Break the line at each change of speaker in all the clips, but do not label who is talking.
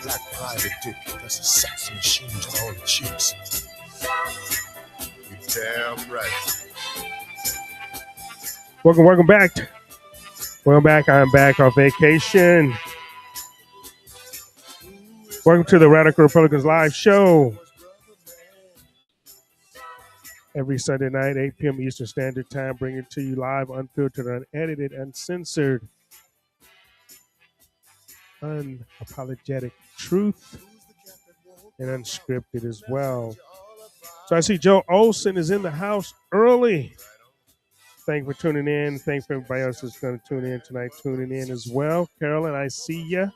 black private dick. That's a sex machine to all the chicks. You damn right.
Welcome back. Welcome back. I'm back off vacation. Welcome to the Radical Republicans live show. Every Sunday night, 8 p.m. Eastern Standard Time, bringing it to you live, unfiltered, unedited, uncensored, unapologetic truth, and unscripted as well. So I see Joe Olson is in the house early. Thanks for tuning in. Thanks for everybody else that's going to tune in tonight, tuning in as well. Carolyn, I see you.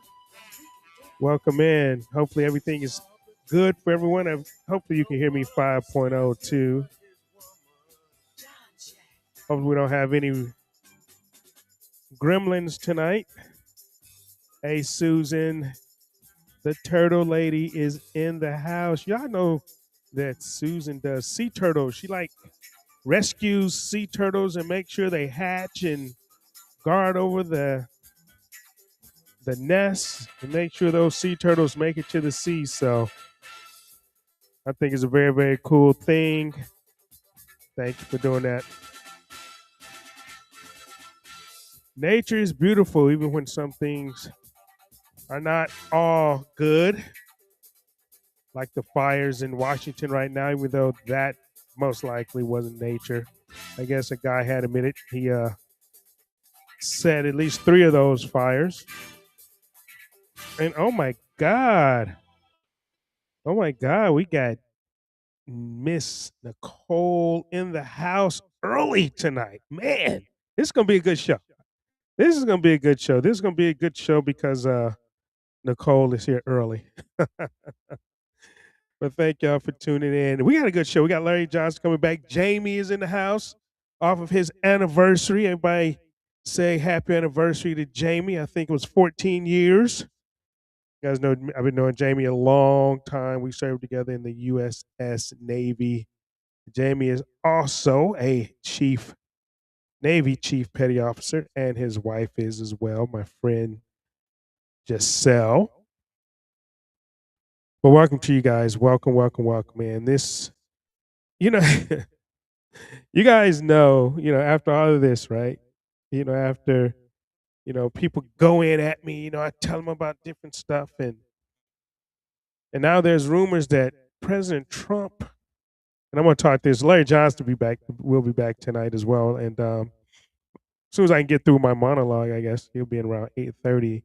Welcome in. Hopefully everything is good for everyone. Hopefully you can hear me 5.0 too. Hopefully we don't have any gremlins tonight. Hey, Susan, the turtle lady is in the house. Y'all know that Susan does sea turtles. She rescues sea turtles and make sure they hatch and guard over the nest and make sure those sea turtles make it to the sea. So I think it's a very, very cool thing. Thank you for doing that. Nature is beautiful, even when some things are not all good, like the fires in Washington right now, even though that most likely wasn't nature. I guess a guy had admitted he set at least 3 of those fires. And oh my God, we got Miss Nicole in the house early tonight. Man, this is going to be a good show. This is going to be a good show. This is going to be a good show because Nicole is here early. But thank y'all for tuning in. We got a good show. We got Larry Johnson coming back. Jamie is in the house off of his anniversary. Everybody say happy anniversary to Jamie. I think it was 14 years. You guys know I've been knowing Jamie a long time. We served together in the USS Navy. Jamie is also a Navy Chief Petty Officer, and his wife is as well, my friend Giselle. Well, welcome to you guys. Welcome, man. This, you know, you guys know, after all of this, right? After, people go in at me, I tell them about different stuff. And now there's rumors that President Trump, and I'm going to talk this, Larry Johnson will be back tonight as well. And as soon as I can get through my monologue, I guess he'll be in around 8:30.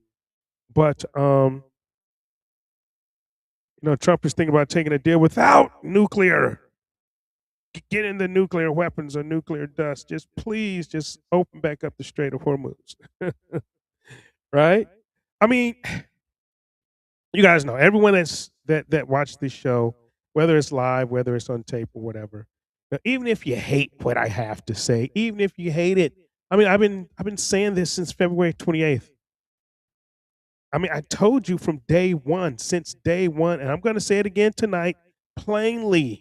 But, Trump is thinking about taking a deal without nuclear. Getting the nuclear weapons or nuclear dust. Please open back up the Strait of Hormuz. Right? I mean, you guys know, everyone that watched this show, whether it's live, whether it's on tape or whatever, even if you hate what I have to say, even if you hate it, I mean, I've been saying this since February 28th. I mean, I told you from since day one, and I'm going to say it again tonight, plainly,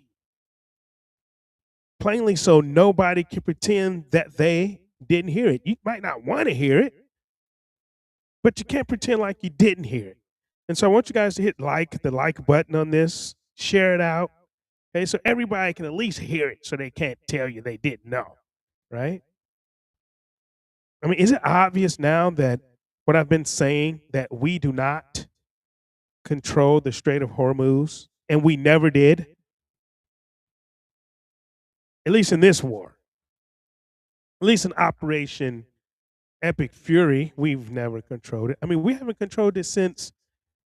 so nobody can pretend that they didn't hear it. You might not want to hear it, but you can't pretend like you didn't hear it. And so I want you guys to hit the like button on this, share it out, okay, so everybody can at least hear it so they can't tell you they didn't know, right? I mean, is it obvious now that what I've been saying, that we do not control the Strait of Hormuz, and we never did? At least in this war. At least in Operation Epic Fury, we've never controlled it. I mean, we haven't controlled it since,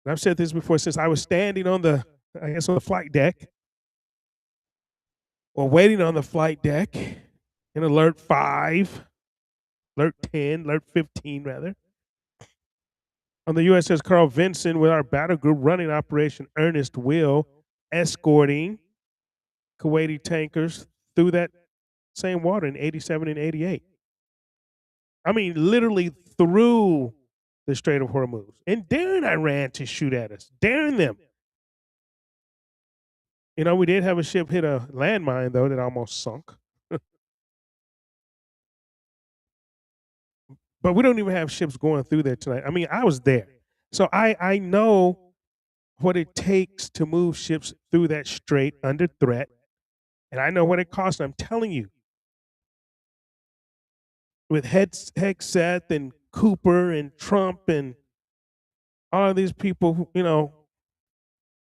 and I've said this before, since I was standing on the flight deck, or waiting on the flight deck in Alert 5, Alert 10, Alert 15 rather, on the USS Carl Vinson with our battle group running Operation Earnest Will, escorting Kuwaiti tankers through that same water in 87 and 88. I mean, literally through the Strait of Hormuz, and daring Iran to shoot at us, daring them. We did have a ship hit a landmine, though, that almost sunk. But we don't even have ships going through there tonight. I mean, I was there. So I know what it takes to move ships through that strait under threat. And I know what it costs. I'm telling you, with Hegseth and Cooper and Trump and all of these people,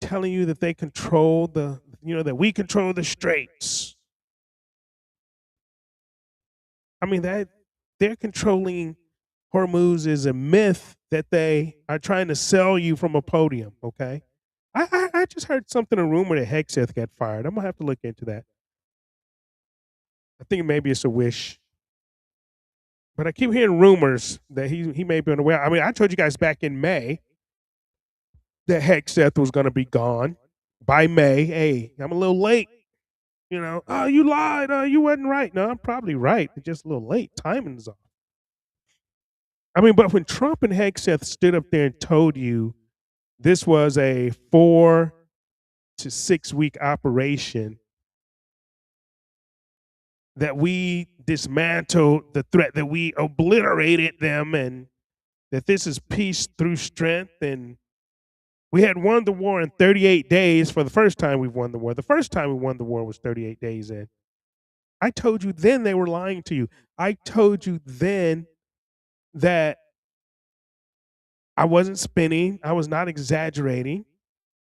telling you that they control that we control the straits. I mean, that they're controlling Hormuz is a myth that they are trying to sell you from a podium. Okay, I just heard something, a rumor that Hegseth got fired. I'm gonna have to look into that. I think maybe it's a wish, but I keep hearing rumors that he may be on the way. I mean, I told you guys back in May that Hegseth was going to be gone by May. Hey, I'm a little late. Oh, you lied. Oh, you wasn't right. No, I'm probably right. It's just a little late. Timing's off. I mean, but when Trump and Hegseth stood up there and told you this was a 4 to 6 week operation, that we dismantled the threat, that we obliterated them, and that this is peace through strength, and we had won the war in 38 days for the first time we've won the war. The first time we won the war was 38 days in. I told you then they were lying to you. I told you then that I wasn't spinning. I was not exaggerating,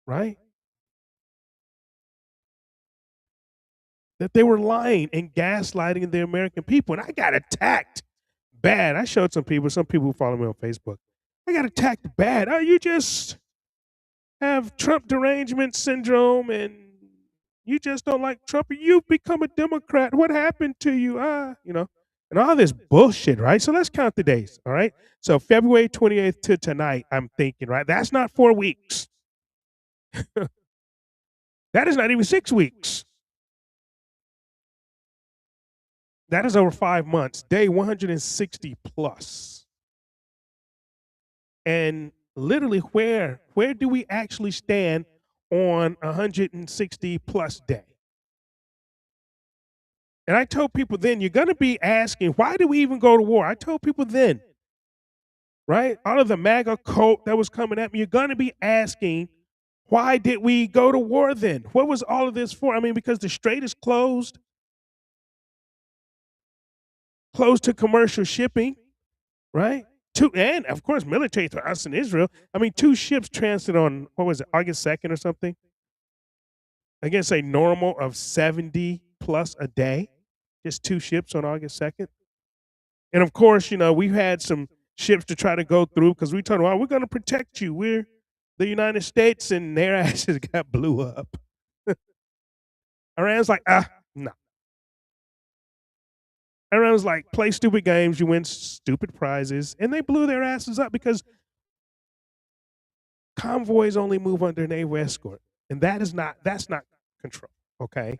right? That they were lying and gaslighting the American people. And I got attacked bad. I showed some people who follow me on Facebook. I got attacked bad. Oh, you just have Trump derangement syndrome and you just don't like Trump. You've become a Democrat. What happened to you? And all this bullshit, right? So let's count the days, all right? So February 28th to tonight, I'm thinking, right? That's not 4 weeks. That is not even 6 weeks. That is over 5 months, day 160 plus. And literally, where do we actually stand on 160 plus day? And I told people then, you're going to be asking, why do we even go to war? I told people then, right? Out of the MAGA cult that was coming at me, you're going to be asking, why did we go to war then? What was all of this for? I mean, because the strait is closed to commercial shipping, right? And of course, military to us in Israel. I mean, 2 ships transited on, what was it, August 2nd or something? Against a normal of 70 plus a day. Just 2 ships on August 2nd. And of course, we've had some ships to try to go through because we told them, oh, we're going to protect you. We're the United States, and their asses got blew up. Iran's like, no. Iran was like, play stupid games, you win stupid prizes. And they blew their asses up because convoys only move under naval escort. And that's not control, okay?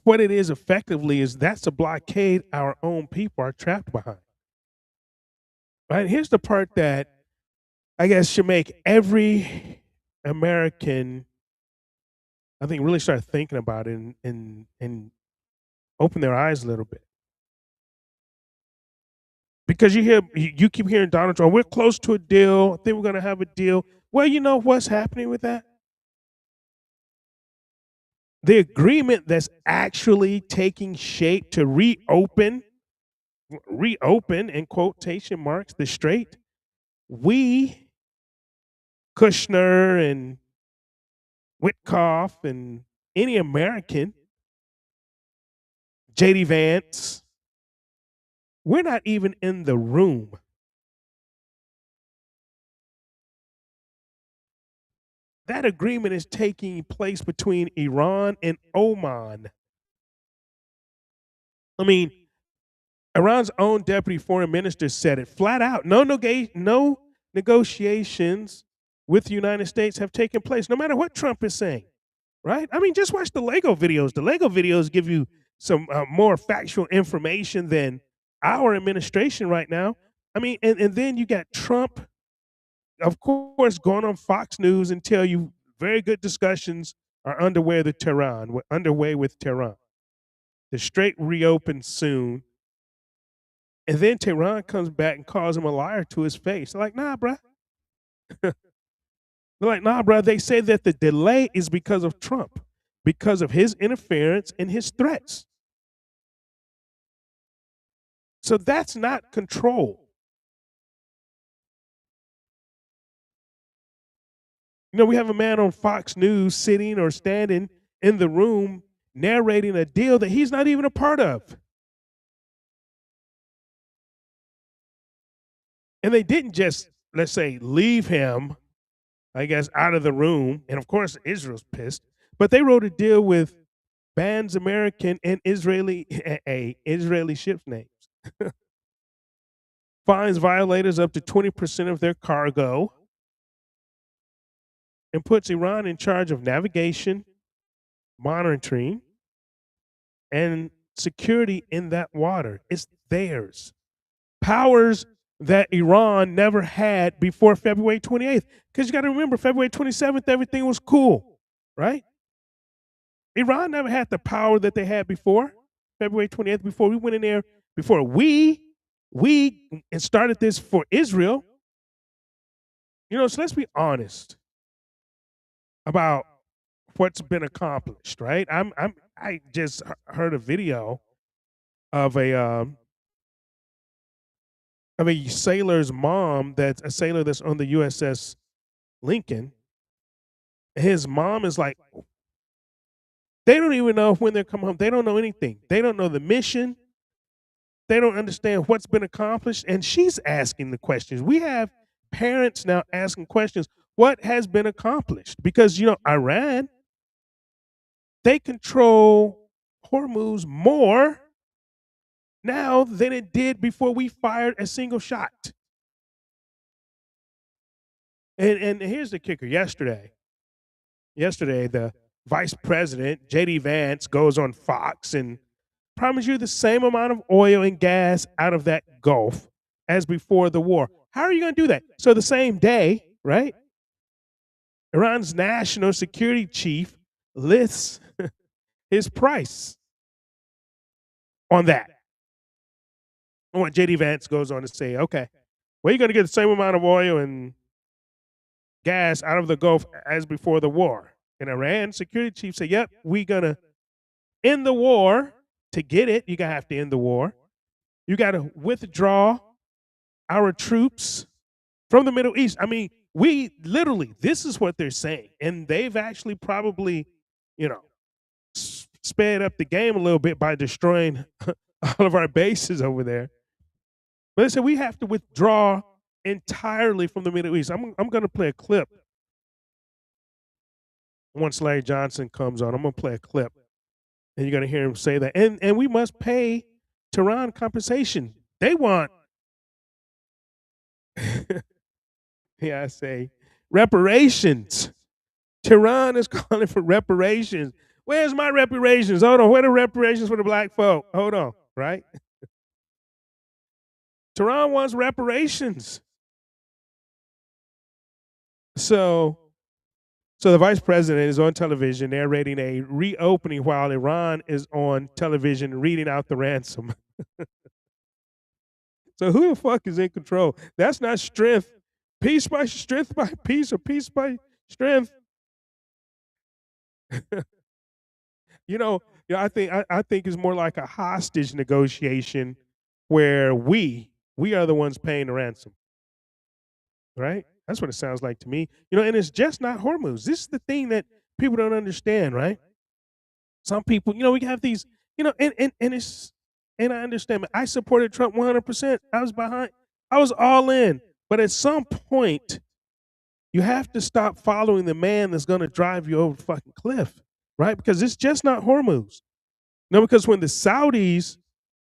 What it is effectively is that's a blockade our own people are trapped behind. Right? Here's the part that I guess should make every American, I think, really start thinking about it and open their eyes a little bit. Because you keep hearing Donald Trump, we're close to a deal. I think we're going to have a deal. Well, you know what's happening with that? The agreement that's actually taking shape to reopen in quotation marks the strait. We, Kushner and Witkoff and any American, JD Vance, we're not even in the room. That agreement is taking place between Iran and Oman. I mean, Iran's own deputy foreign minister said it flat out. No negotiations with the United States have taken place, no matter what Trump is saying, right? I mean, just watch the Lego videos. The Lego videos give you some more factual information than our administration right now. I mean, and then you got Trump, of course, going on Fox News and tell you very good discussions are underway with Tehran. We're underway with Tehran. The strait reopens soon. And then Tehran comes back and calls him a liar to his face. They're like, nah, bruh. They're like, nah, bruh. They say that the delay is because of Trump, because of his interference and his threats. So that's not control. You know, we have a man on Fox News sitting or standing in the room narrating a deal that he's not even a part of. And they didn't just, let's say, leave him, I guess, out of the room. And of course, Israel's pissed. But they wrote a deal with bans American and Israeli ship names, fines violators up to 20% of their cargo, and puts Iran in charge of navigation, monitoring, and security in that water. It's theirs. Powers that Iran never had before February 28th. Because you got to remember, February 27th, everything was cool, right? Iran never had the power that they had before February 28th, before we went in there, before we and started this for Israel. You know, so let's be honest about what's been accomplished, right? I just heard a video of a sailor's mom, that's a sailor that's on the USS Lincoln. His mom is like, they don't even know when they're coming home. They don't know anything. They don't know the mission. They don't understand what's been accomplished. And she's asking the questions. We have parents now asking questions. What has been accomplished? Because, you know, Iran, they control Hormuz more now than it did before we fired a single shot. And here's the kicker. Yesterday, the vice president, J.D. Vance, goes on Fox and promise you the same amount of oil and gas out of that Gulf as before the war. How are you going to do that? So the same day, right? Iran's national security chief lists his price on that. And what J.D. Vance goes on to say, okay, well, you're going to get the same amount of oil and gas out of the Gulf as before the war. And Iran security chief said, yep, we're going to end the war. To get it, you're going to have to end the war. You got to withdraw our troops from the Middle East. I mean, we literally, this is what they're saying. And they've actually probably, you know, sped up the game a little bit by destroying all of our bases over there. But they said we have to withdraw entirely from the Middle East. I'm going to play a clip. Once Larry Johnson comes on, I'm going to play a clip. And you're going to hear him say that. And we must pay Tehran compensation. They want, yeah, I say, reparations. Tehran is calling for reparations. Where's my reparations? Hold on. Where are the reparations for the black folk? Hold on, right? Tehran wants reparations. So the vice president is on television narrating a reopening while Iran is on television reading out the ransom. So who the fuck is in control? That's not strength. Peace by strength by peace, or peace by strength. I think it's more like a hostage negotiation where we are the ones paying the ransom. Right? That's what it sounds like to me. And it's just not Hormuz. This is the thing that people don't understand, right? Some people, we have these, and I understand. I supported Trump 100%. I was all in. But at some point, you have to stop following the man that's going to drive you over the fucking cliff, right? Because it's just not Hormuz. Because when the Saudis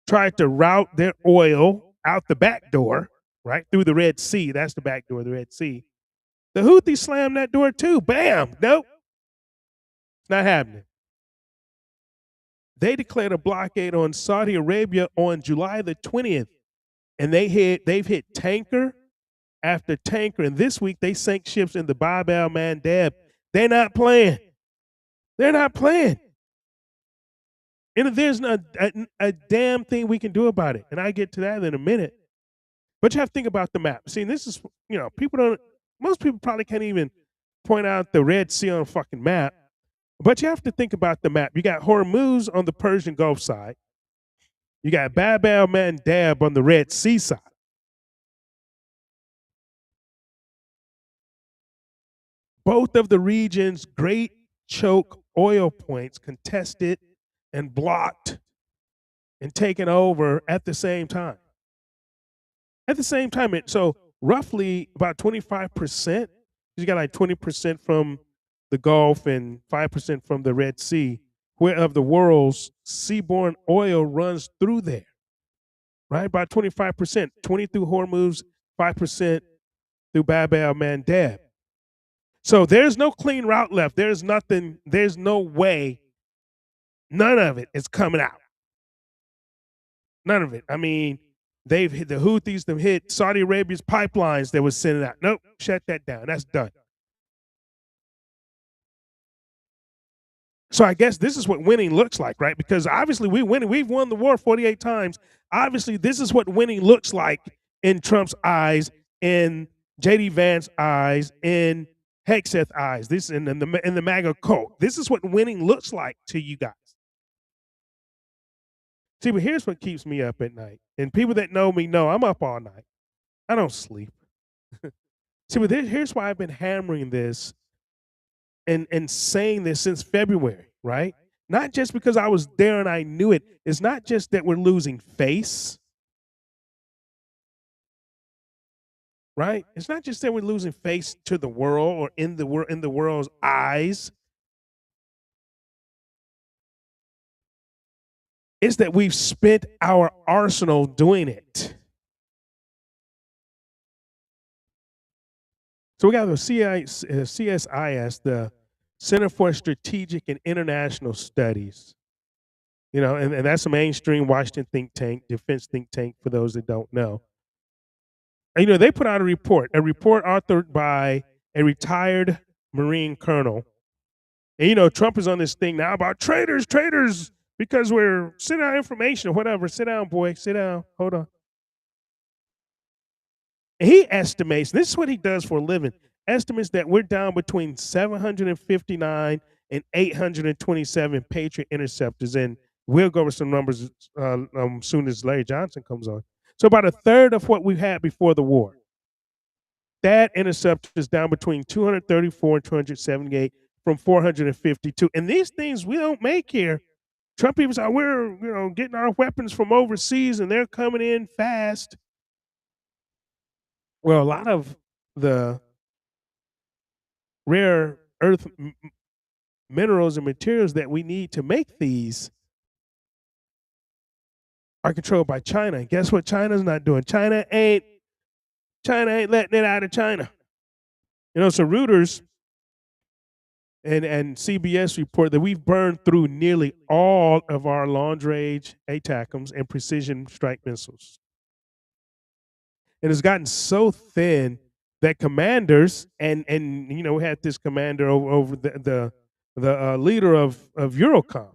tried to route their oil out the back door, right, through the Red Sea, that's the back door, the Red Sea, the Houthis slammed that door too. Bam! Nope. It's not happening. They declared a blockade on Saudi Arabia on July the 20th, and they've hit tanker after tanker, and this week they sank ships in the Bab el-Mandeb. They're not playing. They're not playing. And there's not a damn thing we can do about it. And I get to that in a minute. But you have to think about the map. See, this is, people don't, most people probably can't even point out the Red Sea on a fucking map. But you have to think about the map. You got Hormuz on the Persian Gulf side. You got Bab el Mandeb on the Red Sea side. Both of the region's great choke oil points contested and blocked and taken over at the same time. At the same time, so roughly about 25%, you got like 20% from the Gulf and 5% from the Red Sea, where of the world's seaborne oil runs through there, right? About 25%, 20 through Hormuz, 5% through Bab el Mandeb. So there's no clean route left. There's nothing, there's no way, none of it is coming out. None of it. I mean, they've hit the Houthis, they've hit Saudi Arabia's pipelines that was sending out. Nope, shut that down. That's done. So I guess this is what winning looks like, right? Because obviously we've won the war 48 times. Obviously, this is what winning looks like in Trump's eyes, in JD Vance's eyes, in Hegseth's eyes, this in the MAGA cult. This is what winning looks like to you guys. See, but here's what keeps me up at night. And people that know me know I'm up all night. I don't sleep. See, but here's why I've been hammering this and saying this since February, right? Not just because I was there and I knew it. It's not just that we're losing face, right? It's not just that we're losing face to the world or in the world's eyes. It's that we've spent our arsenal doing it. So we got the CSIS, the Center for Strategic and International Studies. And that's a mainstream Washington think tank, defense think tank, for those that don't know. And, they put out a report authored by a retired Marine colonel. And, Trump is on this thing now about traitors, because we're sending out information or whatever. Sit down, boy. Sit down. Hold on. And he estimates, this is what he does for a living, estimates that we're down between 759 and 827 Patriot interceptors. And we'll go over some numbers soon as Larry Johnson comes on. So about a third of what we had before the war. That interceptor is down between 234 and 278 from 452. And these things we don't make here. Trump people say, we're getting our weapons from overseas and they're coming in fast. Well, a lot of the rare earth minerals and materials that we need to make these are controlled by China. And guess what China's not doing? China ain't letting it out of China. So Reuters and CBS report that we've burned through nearly all of our long-range ATACMS and precision strike missiles. And it's gotten so thin that commanders and we had this commander over the leader of Eurocom.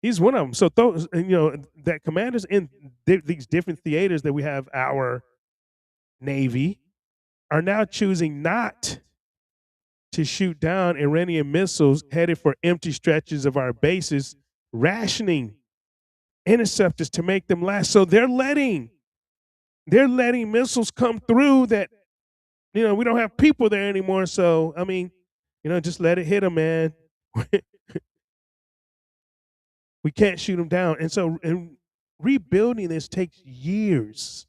He's one of them. So those that commanders in these different theaters that we have our Navy are now choosing not to shoot down Iranian missiles headed for empty stretches of our bases, rationing interceptors to make them last. So they're letting missiles come through that, we don't have people there anymore. So, I mean, just let it hit them, man. We can't shoot them down. And so rebuilding this takes years.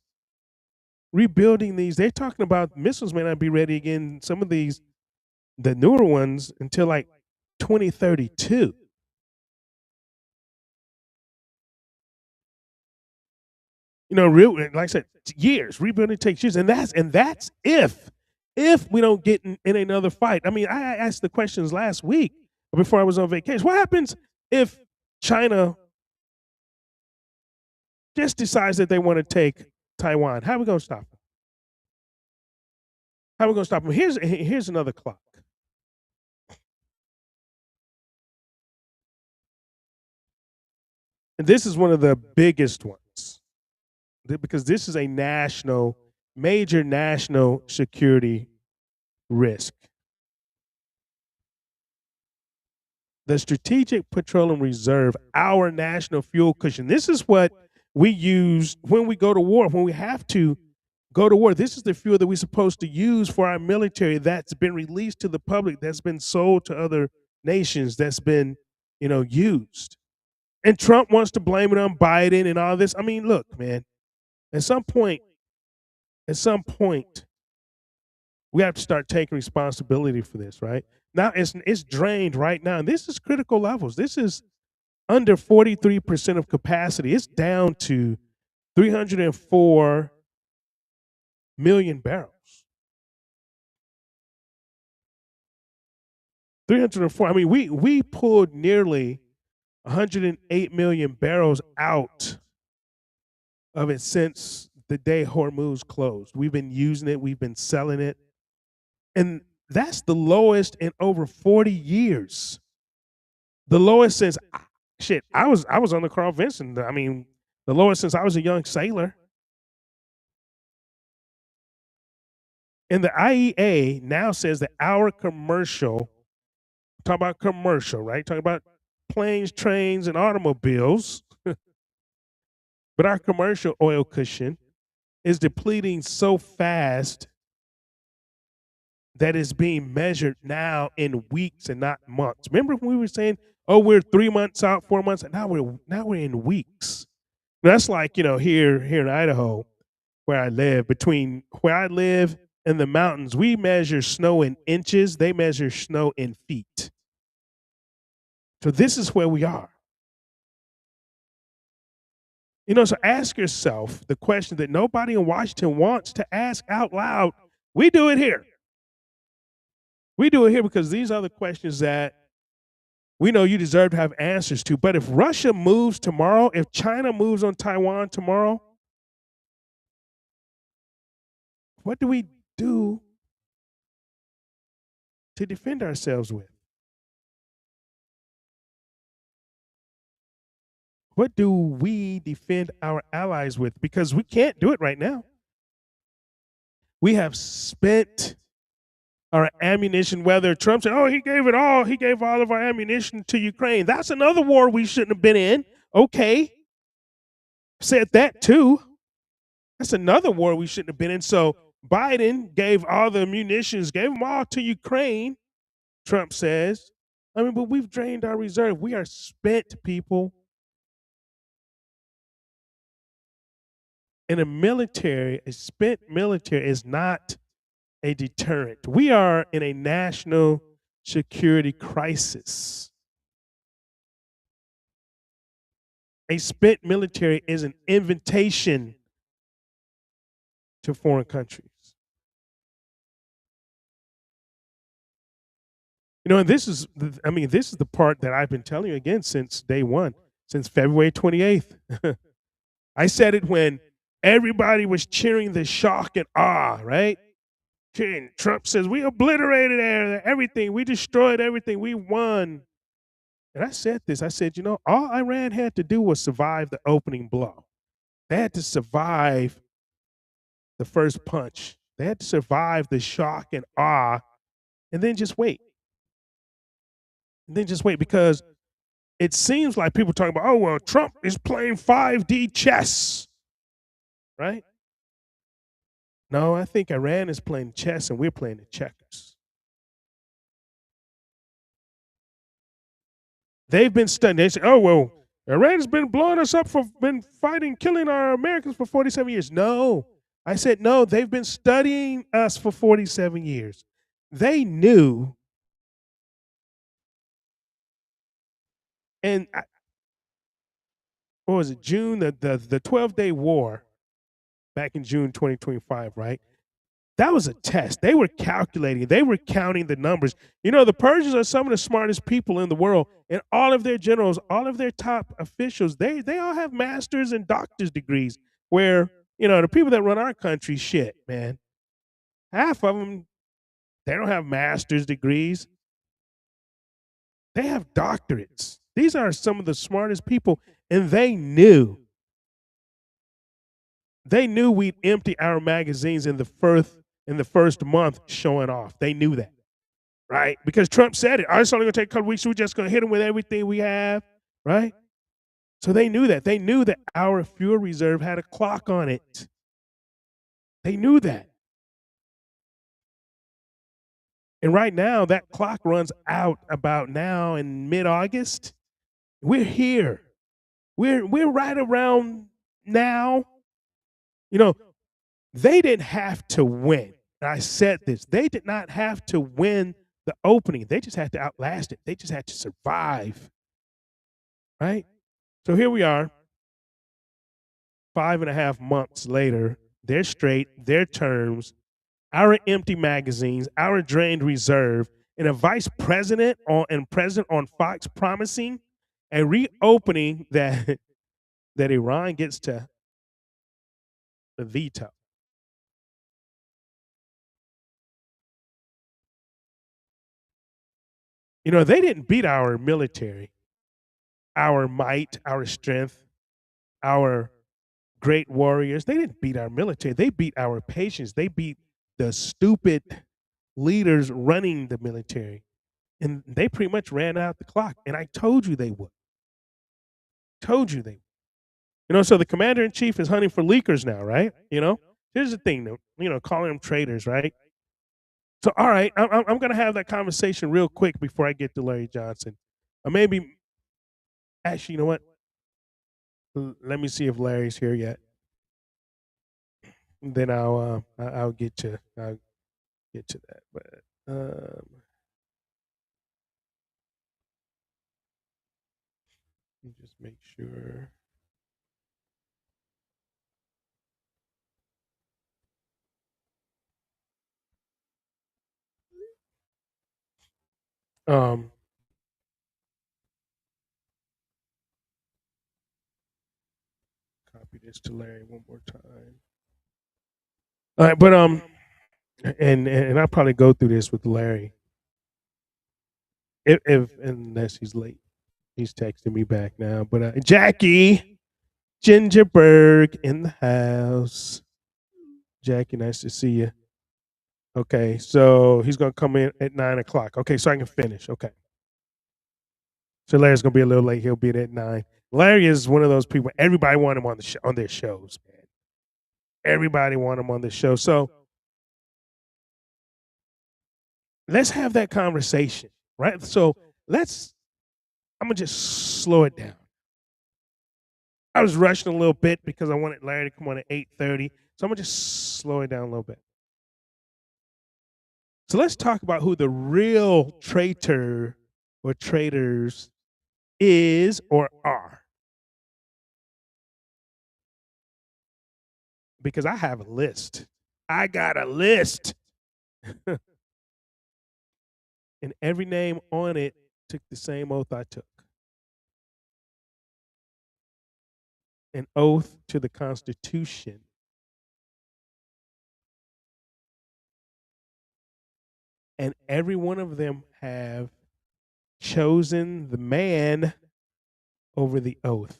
Rebuilding these, they're talking about missiles may not be ready again, some of these, the newer ones, until like 2032. Like I said, years. Rebuilding takes years, and that's if we don't get in another fight. I mean, I asked the questions last week before I was on vacation. What happens if China just decides that they want to take Taiwan? How are we going to stop them? How are we going to stop them? Here's another clock. And this is one of the biggest ones because this is a major national security risk. The Strategic Petroleum Reserve, our national fuel cushion. This is what we use when we go to war, when we have to go to war. This is the fuel that we're supposed to use for our military that's been released to the public, that's been sold to other nations, that's been, used. And Trump wants to blame it on Biden and all this. I mean, look, man, at some point, we have to start taking responsibility for this, right? Now it's drained right now. And this is critical levels. This is under 43% of capacity. It's down to 304 million barrels. 304. I mean, we pulled nearly 108 million barrels out of it since the day Hormuz closed. We've been using it, we've been selling it. And that's the lowest in over 40 years. The lowest since I was on the Carl Vinson. I mean, the lowest since I was a young sailor. And the IEA now says that our commercial, talk about commercial, right? Talking about planes, trains, and automobiles. But our commercial oil cushion is depleting so fast that is being measured now in weeks and not months. Remember when we were saying, "Oh, we're 3 months out, 4 months," and now we're in weeks. That's like here in Idaho, where I live. Between where I live and the mountains, we measure snow in inches. They measure snow in feet. So this is where we are. So ask yourself the question that nobody in Washington wants to ask out loud. We do it here. We do it here because these are the questions that we know you deserve to have answers to. But if Russia moves tomorrow, if China moves on Taiwan tomorrow, what do we do to defend ourselves with? What do we defend our allies with? Because we can't do it right now. We have spent our ammunition, whether Trump said, "Oh, he gave it all. He gave all of our ammunition to Ukraine." That's another war we shouldn't have been in. Okay. Said that too. That's another war we shouldn't have been in. So Biden gave all the munitions, gave them all to Ukraine, Trump says. I mean, but we've drained our reserve. We are spent, people. In a spent military is not a deterrent. We are in a national security crisis. A spent military is an invitation to foreign countries. And this is the part that I've been telling you again since day one, since February 28th. I said it when everybody was cheering the shock and awe, right? Trump says, "We obliterated everything. We destroyed everything. We won." And I said this. I said, all Iran had to do was survive the opening blow. They had to survive the first punch. They had to survive the shock and awe and then just wait. Because it seems like people talking about, "Oh, well, Trump is playing 5D chess," right? No, I think Iran is playing chess and we're playing the checkers. They've been studying. They say, "Oh, well, Iran's been blowing us up been fighting, killing our Americans for 47 years. No. I said, no, they've been studying us for 47 years. They knew. And what was it, June, the 12-day war back in June 2025, right? That was a test. They were calculating. They were counting the numbers. The Persians are some of the smartest people in the world, and all of their generals, all of their top officials, they all have master's and doctor's degrees. Where the people that run our country, shit, man, half of them, they don't have master's degrees. They have doctorates. These are some of the smartest people, And they knew we'd empty our magazines in the first month showing off. They knew that, right? Because Trump said it. Oh, it's only gonna take a couple weeks. We're just gonna hit them with everything we have, right? So they knew that. They knew that our fuel reserve had a clock on it. They knew that. And right now, that clock runs out about now in mid-August. We're here. We're right around now. You know, they didn't have to win. I said this. They did not have to win the opening. They just had to outlast it. They just had to survive. Right? So here we are, 5.5 months later. They're straight, their terms, our empty magazines, our drained reserve, and a vice president and president on Fox promising a reopening that that Iran gets to veto. They didn't beat our military, our might, our strength, our great warriors. They didn't beat our military. They beat our patience. They beat the stupid leaders running the military. And they pretty much ran out the clock. And I told you they would. Told you they would. So the commander in chief is hunting for leakers now, right? Here's the thing, though, calling them traitors, right? So, all right, I'm going to have that conversation real quick before I get to Larry Johnson. Or maybe, actually, you know what? Let me see if Larry's here yet. Then I'll get to that. But let me just make sure. Um, Copy this to Larry one more time. All right, but and I'll probably go through this with Larry if unless he's late. He's texting me back now. But Jackie Gingerberg in the house. Jackie, nice to see you. Okay, so he's gonna come in at 9 o'clock. Okay, so I can finish. Okay. So Larry's gonna be a little late. He'll be there at 9. Larry is one of those people. Everybody want him on their shows, man. Everybody want him on the show. So let's have that conversation, right? So I'm gonna just slow it down. I was rushing a little bit because I wanted Larry to come on at 8:30. So I'm gonna just slow it down a little bit. So let's talk about who the real traitor or traitors is or are. Because I have a list. I got a list. And every name on it took the same oath I took. An oath to the Constitution. And every one of them have chosen the man over the oath.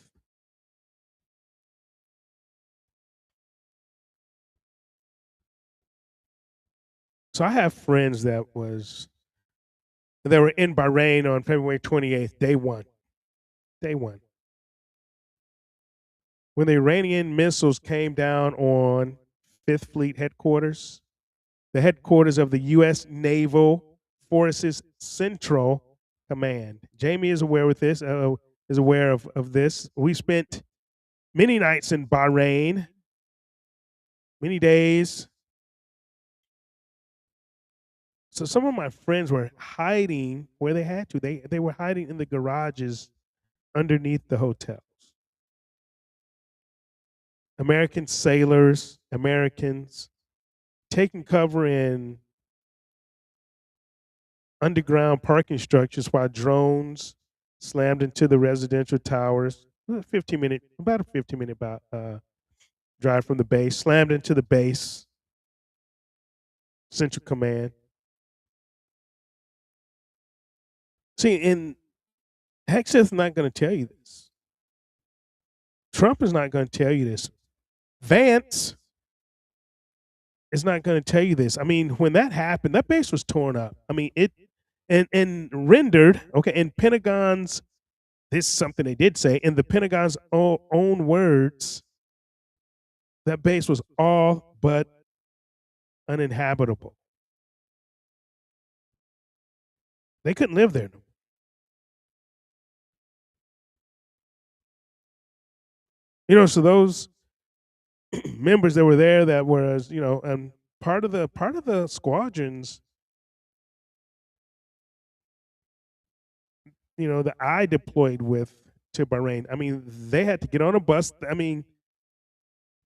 So I have friends that were in Bahrain on February 28th, day one. Day one. When the Iranian missiles came down on Fifth Fleet headquarters, the headquarters of the U.S. Naval Forces Central Command. Jamie is aware with this. Is aware of this. We spent many nights in Bahrain, many days. So some of my friends were hiding where they had to. They were hiding in the garages underneath the hotels. American sailors, Americans taking cover in underground parking structures while drones slammed into the residential towers. About a 15-minute drive from the base, slammed into the base, Central Command. See, and Hexeth's not going to tell you this. Trump is not going to tell you this. Vance is not going to tell you this. I mean, when that happened, that base was torn up. I mean, it and rendered, okay, in Pentagon's, this is something they did say, in the Pentagon's own words, that base was all but uninhabitable. They couldn't live there. So those members that were there that were, part of the squadrons, that I deployed with to Bahrain. I mean, they had to get on a bus. I mean,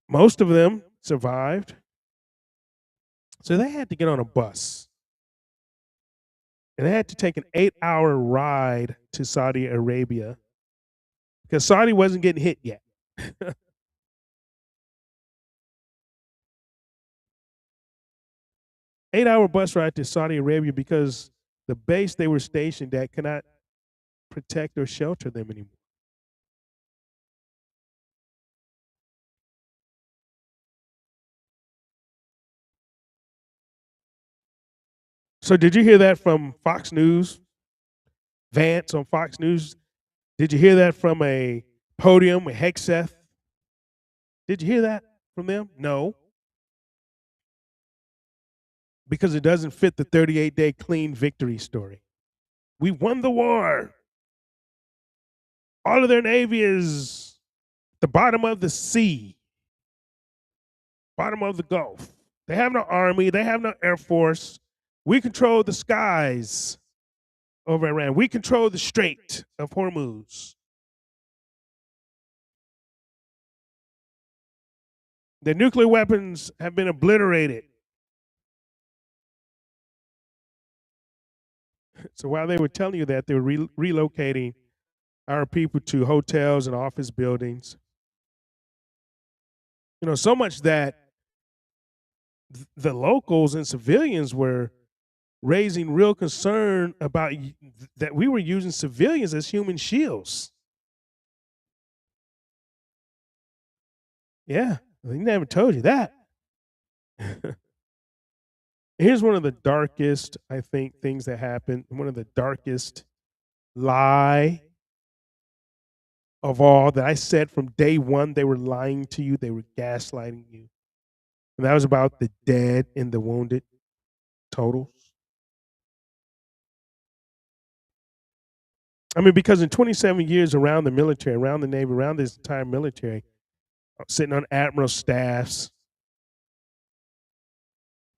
most of them survived. So they had to get on a bus. And they had to take an 8-hour ride to Saudi Arabia because Saudi wasn't getting hit yet. 8-hour bus ride to Saudi Arabia because the base they were stationed at cannot protect or shelter them anymore. So did you hear that from Fox News? Vance on Fox News? Did you hear that from a podium with Hexeth? Did you hear that from them? No. Because it doesn't fit the 38-day clean victory story. We won the war. All of their navy is the bottom of the sea, bottom of the Gulf. They have no army. They have no air force. We control the skies over Iran. We control the Strait of Hormuz. The nuclear weapons have been obliterated. So while they were telling you that, they were relocating our people to hotels and office buildings. So much that the locals and civilians were raising real concern about that we were using civilians as human shields. Yeah, they never told you that. Here's one of the darkest, I think, things that happened. One of the darkest lie of all that I said from day one. They were lying to you. They were gaslighting you. And that was about the dead and the wounded totals. I mean, because in 27 years around the military, around the Navy, around this entire military, sitting on admiral staffs,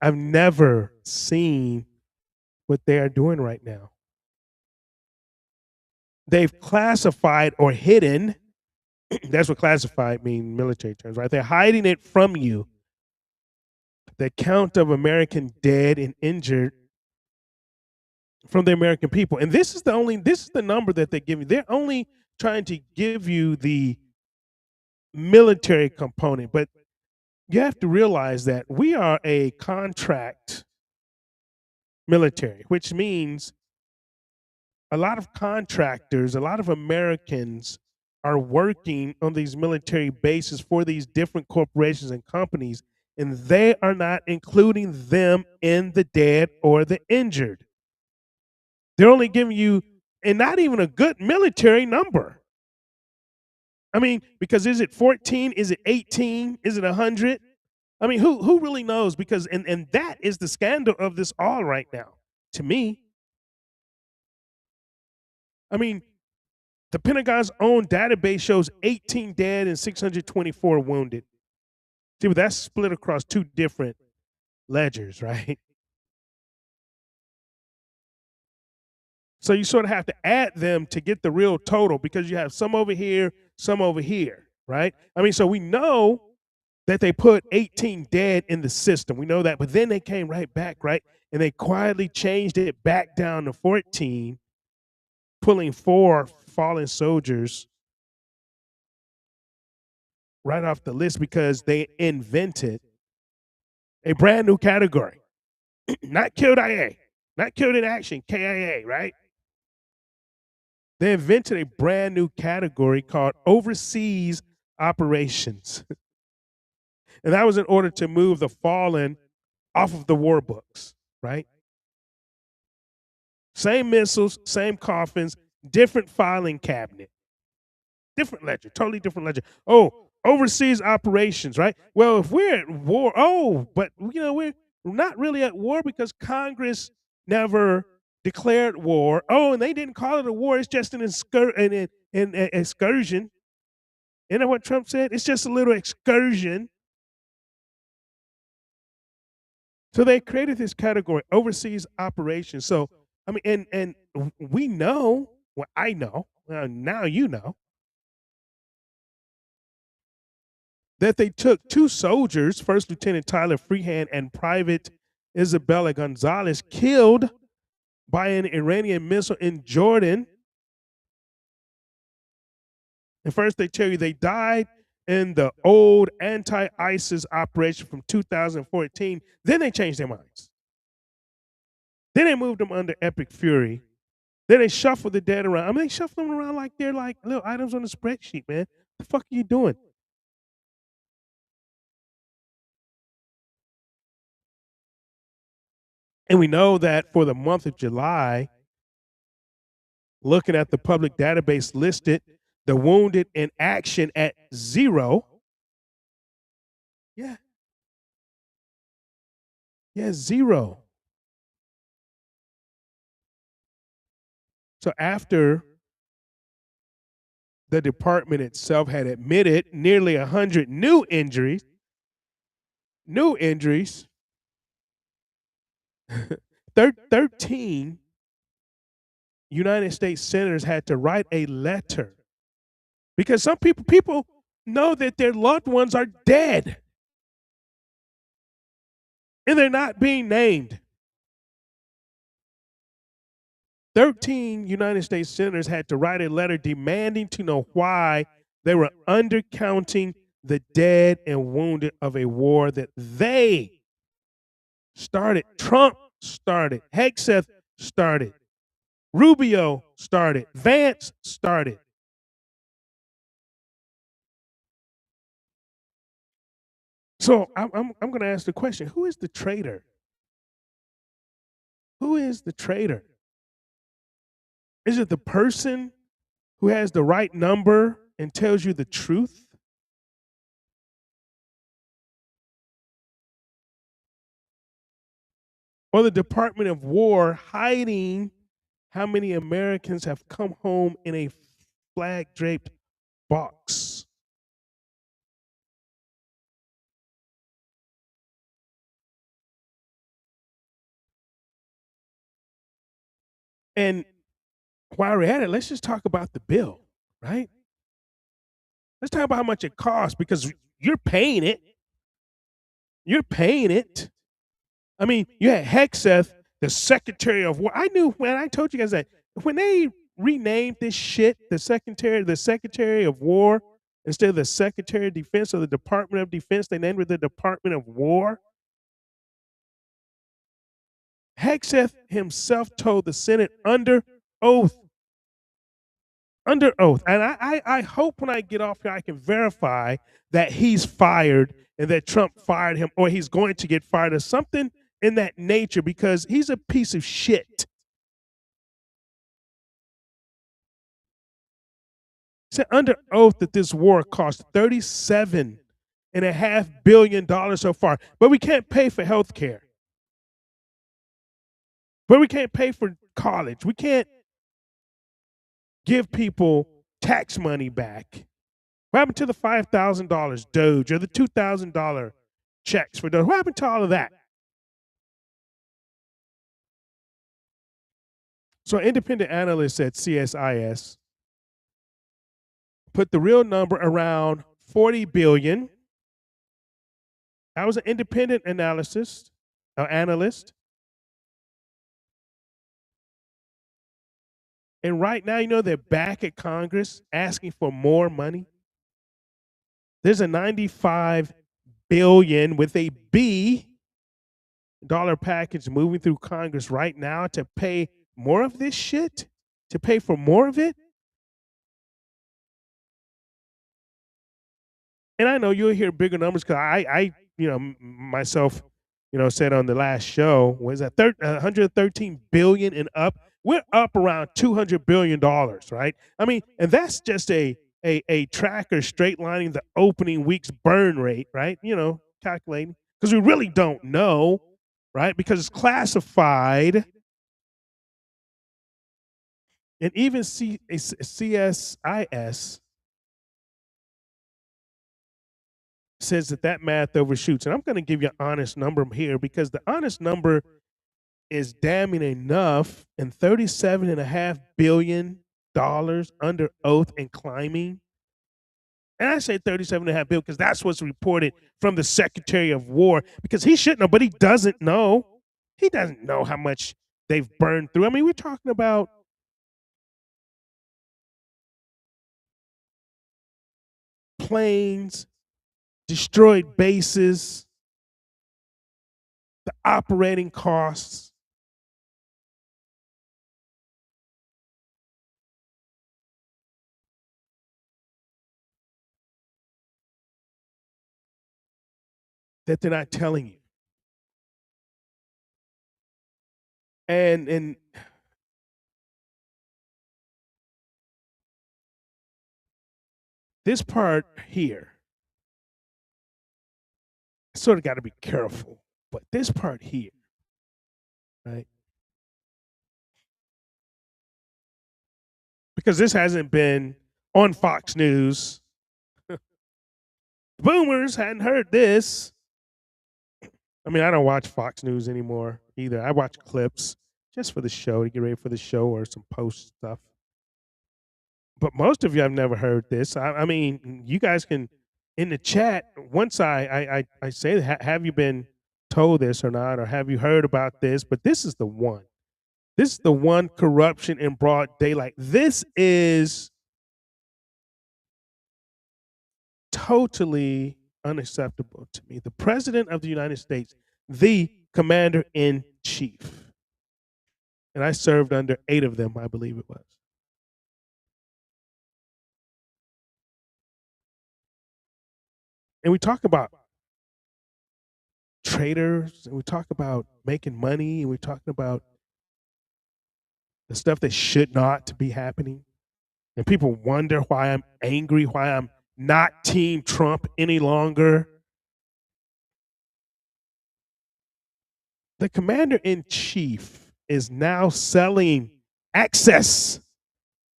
I've never seen what they are doing right now. They've classified or hidden. That's what classified mean military terms, right? They're hiding it from you. The count of American dead and injured from the American people. And this is the number that they give you. They're only trying to give you the military component, but you have to realize that we are a contract military, which means a lot of contractors, a lot of Americans are working on these military bases for these different corporations and companies, and they are not including them in the dead or the injured. They're only giving you, and not even a good military number. I mean, because is it 14? Is it 18? Is it 100? I mean, who really knows? Because and that is the scandal of this all right now, to me. I mean, the Pentagon's own database shows 18 dead and 624 wounded. See, but that's split across two different ledgers, right? So you sort of have to add them to get the real total because you have some over here, some over here, right? I mean, so we know that they put 18 dead in the system. We know that, but then they came right back, right? And they quietly changed it back down to 14, pulling 4 fallen soldiers right off the list because they invented a brand new category. Not killed IA, not killed in action, KIA, right? They invented a brand new category called overseas operations. And that was in order to move the fallen off of the war books, right? Same missiles, same coffins, different filing cabinet, different ledger, totally different ledger. Oh, overseas operations, right? Well, if we're at war, but we're not really at war because Congress never declared war. Oh, and they didn't call it a war; it's just an excursion. You know what Trump said? It's just a little excursion. So they created this category, overseas operations. So I mean, and we know, well, I know, now you know, that they took two soldiers, First Lieutenant Tyler Freehand and Private Isabella Gonzalez, killed by an Iranian missile in Jordan. And first they tell you they died in the old anti-ISIS operation from 2014. Then they changed their minds. Then they moved them under Epic Fury. Then they shuffle the dead around. I mean, they shuffle them around like they're like little items on the spreadsheet, man. The fuck are you doing? And we know that for the month of July, looking at the public database listed, the wounded in action at 0. Yeah. Yeah, 0. So after the department itself had admitted nearly 100 new injuries, 13 United States senators had to write a letter because some people know that their loved ones are dead and they're not being named. 13 United States senators had to write a letter demanding to know why they were undercounting the dead and wounded of a war that they started. Trump started. Hegseth started. Rubio started. Vance started. So I'm going to ask the question: who is the traitor? Who is the traitor? Is it the person who has the right number and tells you the truth? Or the Department of War hiding how many Americans have come home in a flag draped box? And while we're at it, let's just talk about the bill, right? Let's talk about how much it costs because you're paying it. You're paying it. I mean, you had Hegseth, the Secretary of War. I knew when I told you guys that when they renamed this shit, the Secretary of War, instead of the Secretary of Defense or the Department of Defense, they named it the Department of War. Hegseth himself told the Senate oath, under oath. And I hope when I get off here, I can verify that he's fired and that Trump fired him or he's going to get fired or something in that nature because he's a piece of shit. Said under oath that this war cost $37.5 billion so far, but we can't pay for health care. But we can't pay for college. We can't give people tax money back. What happened to the $5,000 Doge or the $2,000 checks for Doge? What happened to all of that? So independent analysts at CSIS put the real number around 40 billion. That was an independent analyst. And right now, they're back at Congress asking for more money. There's a $95 billion with a B dollar package moving through Congress right now to pay more of this shit, to pay for more of it. And I know you'll hear bigger numbers because myself, said on the last show was at 113 billion and up. We're up around $200 billion, right? I mean, and that's just a tracker straight lining the opening week's burn rate, right? Calculating because we really don't know, right? Because it's classified, and even CSIS says that math overshoots. And I'm going to give you an honest number here because the honest number is damning enough, and $37.5 billion under oath and climbing. And I say 37.5 billion because that's what's reported from the Secretary of War, because he should know, but he doesn't know. He doesn't know how much they've burned through. I mean, we're talking about planes, destroyed bases, the operating costs. That they're not telling you. And this part here, I sort of got to be careful, but this part here, right? Because this hasn't been on Fox News. Boomers hadn't heard this. I mean, I don't watch Fox News anymore either. I watch clips just for the show, to get ready for the show, or some post stuff. But most of you have never heard this. I mean, you guys can, in the chat, once I say, have you been told this or not, or have you heard about this? But this is the one. This is the one: corruption in broad daylight. This is totally unacceptable to me. The President of the United States, the Commander in Chief, and I served under 8 of them, I believe it was. And we talk about traders, and we talk about making money, and we're talking about the stuff that should not be happening. And people wonder why I'm angry, why I'm not Team Trump any longer. The Commander in Chief is now selling access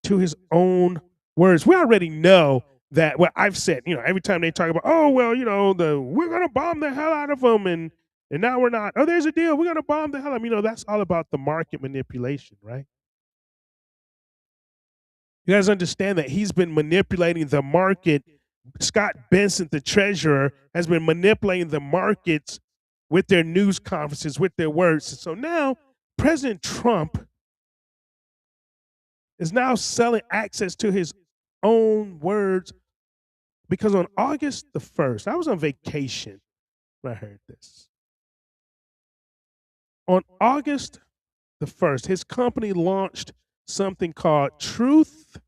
to his own words. We already know that what I've said, every time they talk about, oh, well, we're going to bomb the hell out of them, and now we're not. Oh, there's a deal. We're going to bomb the hell out of them. That's all about the market manipulation, right? You guys understand that he's been manipulating the market. Scott Bessent, the treasurer, has been manipulating the markets with their news conferences, with their words. So now President Trump is now selling access to his own words, because on August the 1st, I was on vacation when I heard this. On August the 1st, his company launched something called Truth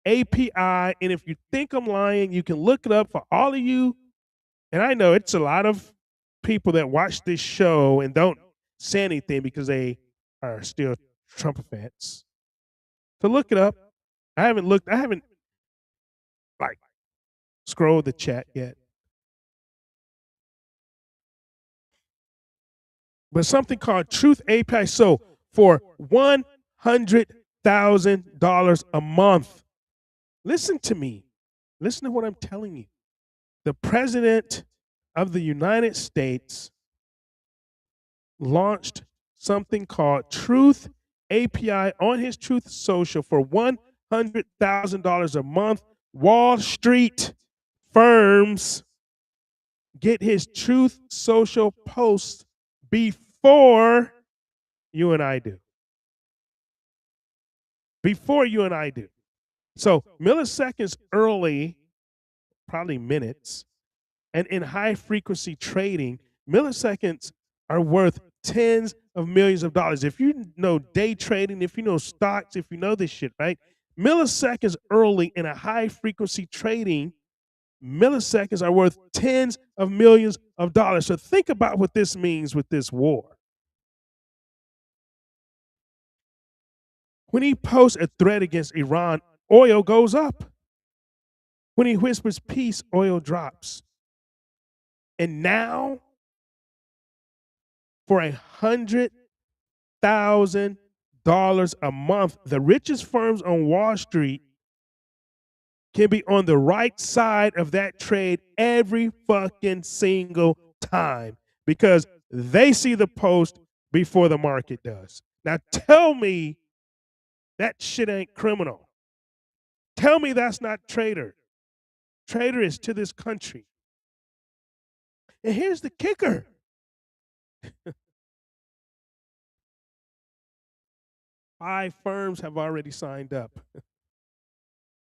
API. And if you think I'm lying, you can look it up for all of you. And I know it's a lot of people that watch this show and don't say anything because they are still Trump fans. So look it up. I haven't like scrolled the chat yet. But something called Truth API. So for $100,000 a month, listen to me. Listen to what I'm telling you. The President of the United States launched something called Truth API on his Truth Social for $100,000 a month. Wall Street firms get his Truth Social posts before you and I do. Before you and I do. So milliseconds early, probably minutes, and in high frequency trading, milliseconds are worth tens of millions of dollars. If you know day trading, if you know stocks, if you know this shit, right? Milliseconds early in a high frequency trading milliseconds are worth tens of millions of dollars. So think about what this means with this war. When he posts a threat against Iran, oil goes up. When he whispers peace, oil drops. And now, for $100,000 a month, the richest firms on Wall Street can be on the right side of that trade every fucking single time because they see the post before the market does. Now tell me that shit ain't criminal. Tell me that's not traitor. Traitor is to this country. And here's the kicker. 5 firms have already signed up.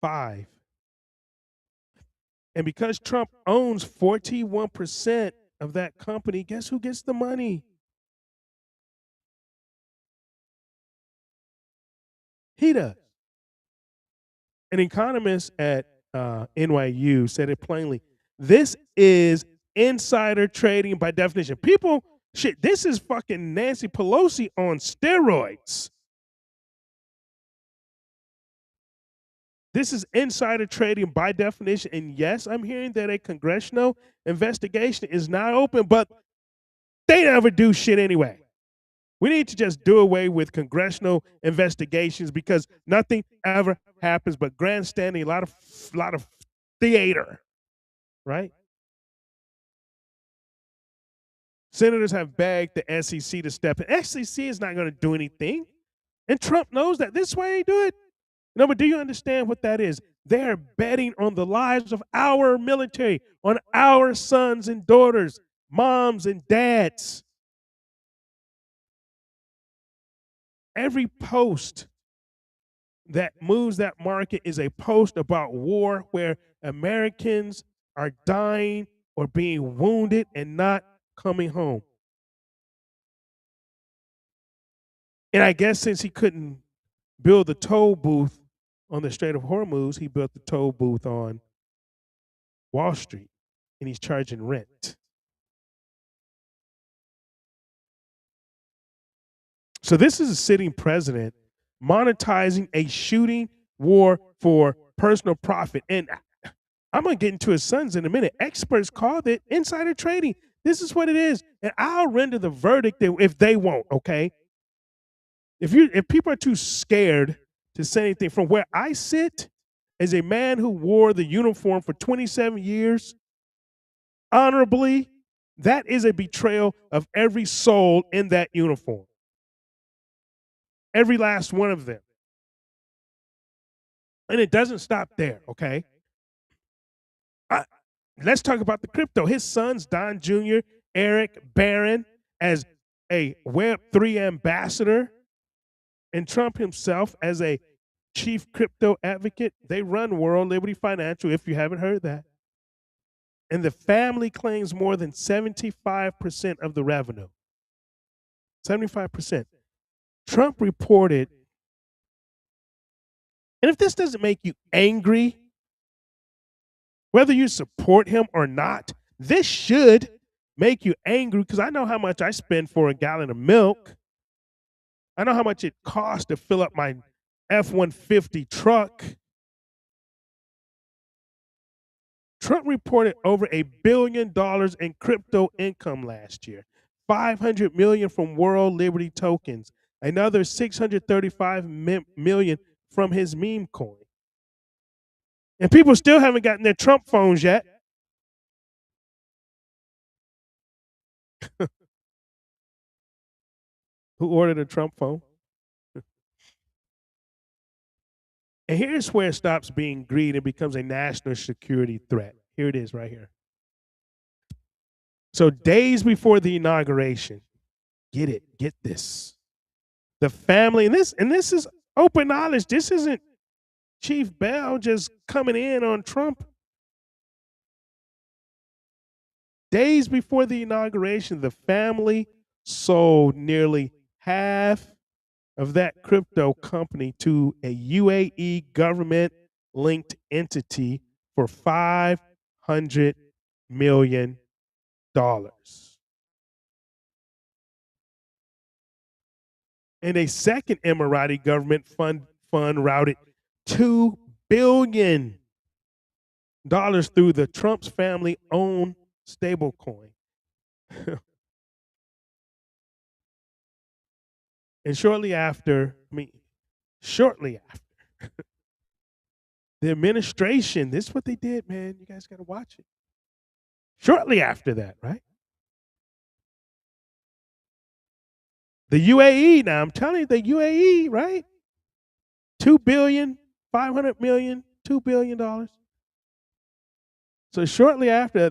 5. And because Trump owns 41% of that company, guess who gets the money? He does. An economist at NYU said it plainly. This is insider trading by definition. People, shit, this is fucking Nancy Pelosi on steroids. This is insider trading by definition. And yes, I'm hearing that a congressional investigation is not open, but they never do shit anyway. We need to just do away with congressional investigations because nothing ever happens but grandstanding, a lot of theater, right? Senators have begged the SEC to step in. SEC is not going to do anything, and Trump knows that. This way, do it. No, but do you understand what that is? They're betting on the lives of our military, on our sons and daughters, moms and dads. Every post that moves that market is a post about war where Americans are dying or being wounded and not coming home. And I guess since he couldn't build the toll booth on the Strait of Hormuz, he built the toll booth on Wall Street, and he's charging rent. So this is a sitting president monetizing a shooting war for personal profit. And I'm going to get into his sons in a minute. Experts called it insider trading. This is what it is. And I'll render the verdict if they won't, okay? If people are too scared to say anything, from where I sit as a man who wore the uniform for 27 years honorably, that is a betrayal of every soul in that uniform. Every last one of them. And it doesn't stop there, okay? Let's talk about the crypto. His sons, Don Jr., Eric Barron, as a Web3 ambassador, and Trump himself as a chief crypto advocate. They run World Liberty Financial, if you haven't heard that. And the family claims more than 75% of the revenue. 75%. Trump reported, and if this doesn't make you angry, whether you support him or not, this should make you angry because I know how much I spend for a gallon of milk. I know how much it costs to fill up my F-150 truck. Trump reported over $1 billion in crypto income last year, $500 million from World Liberty tokens, another $635 million from his meme coin. And people still haven't gotten their Trump phones yet. Who ordered a Trump phone? And here's where it stops being greed and becomes a national security threat. Here it is right here. So days before the inauguration, get this. The family, and this is open knowledge. This isn't Chief Bell just coming in on Trump. Days before the inauguration, the family sold nearly half of that crypto company to a UAE government-linked entity for $5 million. And a second Emirati government fund routed $2 billion through the Trump's family owned stablecoin. And shortly after, the administration, this is what they did, man. You guys got to watch it. Shortly after that, right? The UAE, now I'm telling you, the UAE, right? $2 billion, 500 million, $2 billion. So shortly after,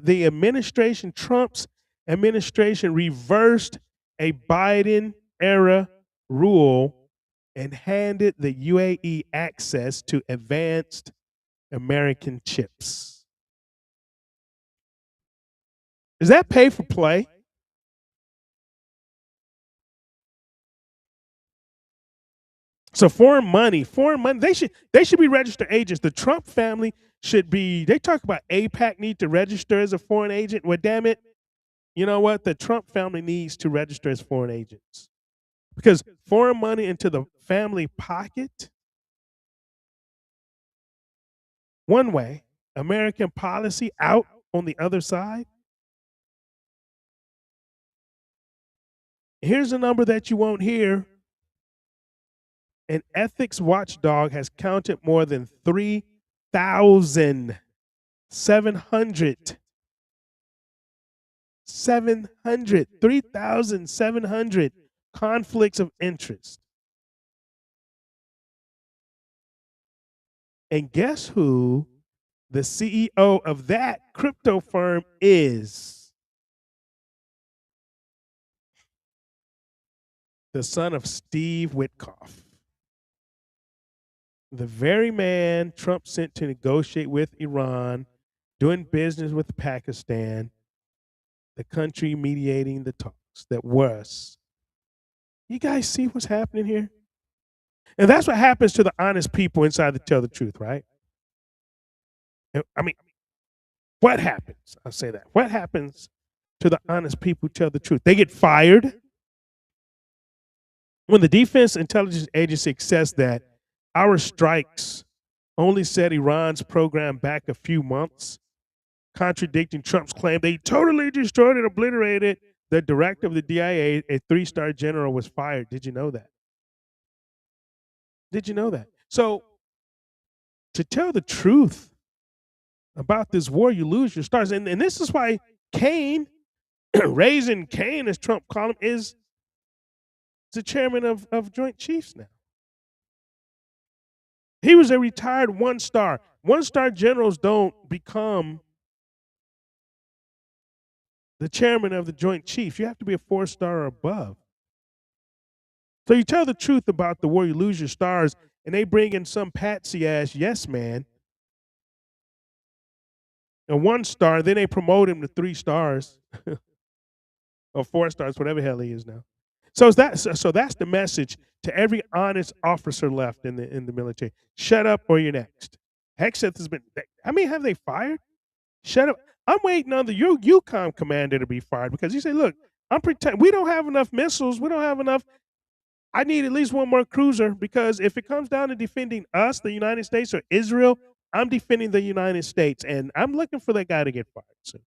Trump's administration reversed a Biden era rule and handed the UAE access to advanced American chips. Is that pay for play? So foreign money, they should be registered agents. The Trump family should be, they talk about AIPAC need to register as a foreign agent. Well, damn it. You know what? The Trump family needs to register as foreign agents. Because foreign money into the family pocket, one way, American policy out on the other side. Here's a number that you won't hear. An ethics watchdog has counted more than 3,700 conflicts of interest. And guess who the CEO of that crypto firm is? The son of Steve Witkoff. The very man Trump sent to negotiate with Iran, doing business with Pakistan, the country mediating the talks that was. You guys see what's happening here? And that's what happens to the honest people inside to tell the truth, right? I mean, what happens? I'll say that. What happens to the honest people who tell the truth? They get fired. When the Defense Intelligence Agency says that our strikes only set Iran's program back a few months, contradicting Trump's claim they totally destroyed and obliterated the director of the DIA, a 3-star general, was fired. Did you know that? Did you know that? So, to tell the truth about this war, you lose your stars. And this is why Cain, raising Cain, as Trump called him, is the chairman of Joint Chiefs now. He was a retired 1-star. 1-star generals don't become the chairman of the Joint Chiefs. You have to be a 4-star or above. So you tell the truth about the war, you lose your stars, and they bring in some patsy ass yes man, a 1-star, then they promote him to 3 stars or 4 stars, whatever the hell he is now. So that's the message to every honest officer left in the military. Shut up or you're next. Hexeth has been, have they fired? Shut up. I'm waiting on the UCOM commander to be fired because he said, look, we don't have enough missiles. We don't have enough. I need at least one more cruiser because if it comes down to defending us, the United States, or Israel, I'm defending the United States, and I'm looking for that guy to get fired soon.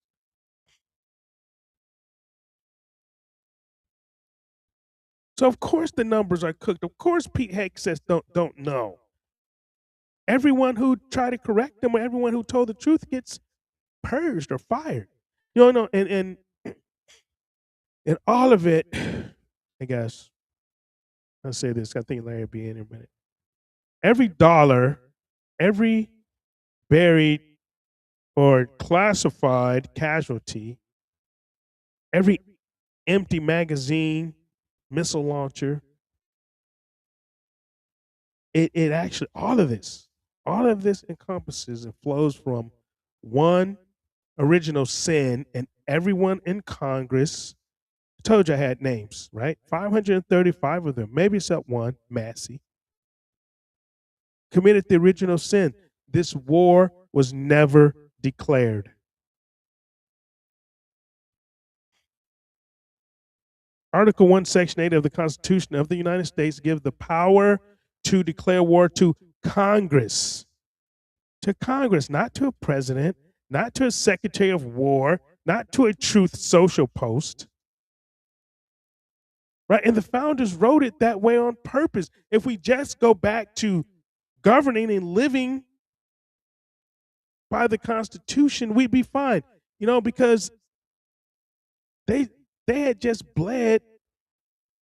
So of course the numbers are cooked. Of course Pete Hegseth don't know. Everyone who tried to correct them or everyone who told the truth gets purged or fired. You know, and all of it, I guess, I'll say this, I think Larry will be in a minute. Every dollar, every buried or classified casualty, every empty magazine, missile launcher, it actually, all of this encompasses and flows from one original sin, and everyone in Congress, I told you I had names, right? 535 of them, maybe except one, Massey, committed the original sin. This war was never declared. Article 1, Section 8 of the Constitution of the United States gives the power to declare war to Congress. To Congress, not to a president, not to a secretary of war, not to a Truth Social post. Right? And the founders wrote it that way on purpose. If we just go back to governing and living by the Constitution, we'd be fine. You know, because they had just bled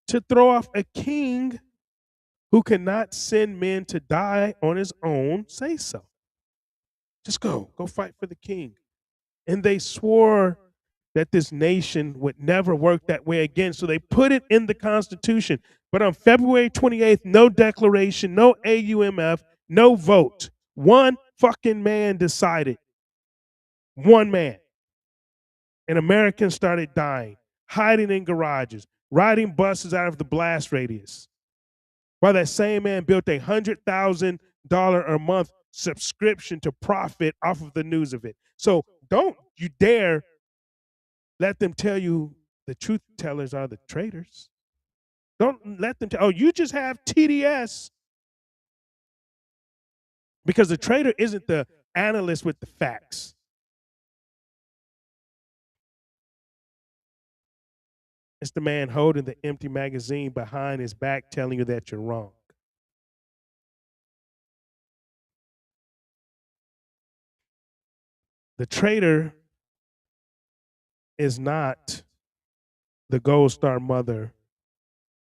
to throw off a king who cannot send men to die on his own say so. Just go fight for the king. And they swore that this nation would never work that way again. So they put it in the Constitution. But on February 28th, no declaration, no AUMF, no vote. One fucking man decided. One man. And Americans started dying, hiding in garages, riding buses out of the blast radius. While that same man built $100,000 a month subscription to profit off of the news of it. So don't you dare let them tell you the truth tellers are the traitors. Don't let them tell, oh, you just have TDS. Because the traitor isn't the analyst with the facts. It's the man holding the empty magazine behind his back telling you that you're wrong. The traitor is not the Gold Star mother.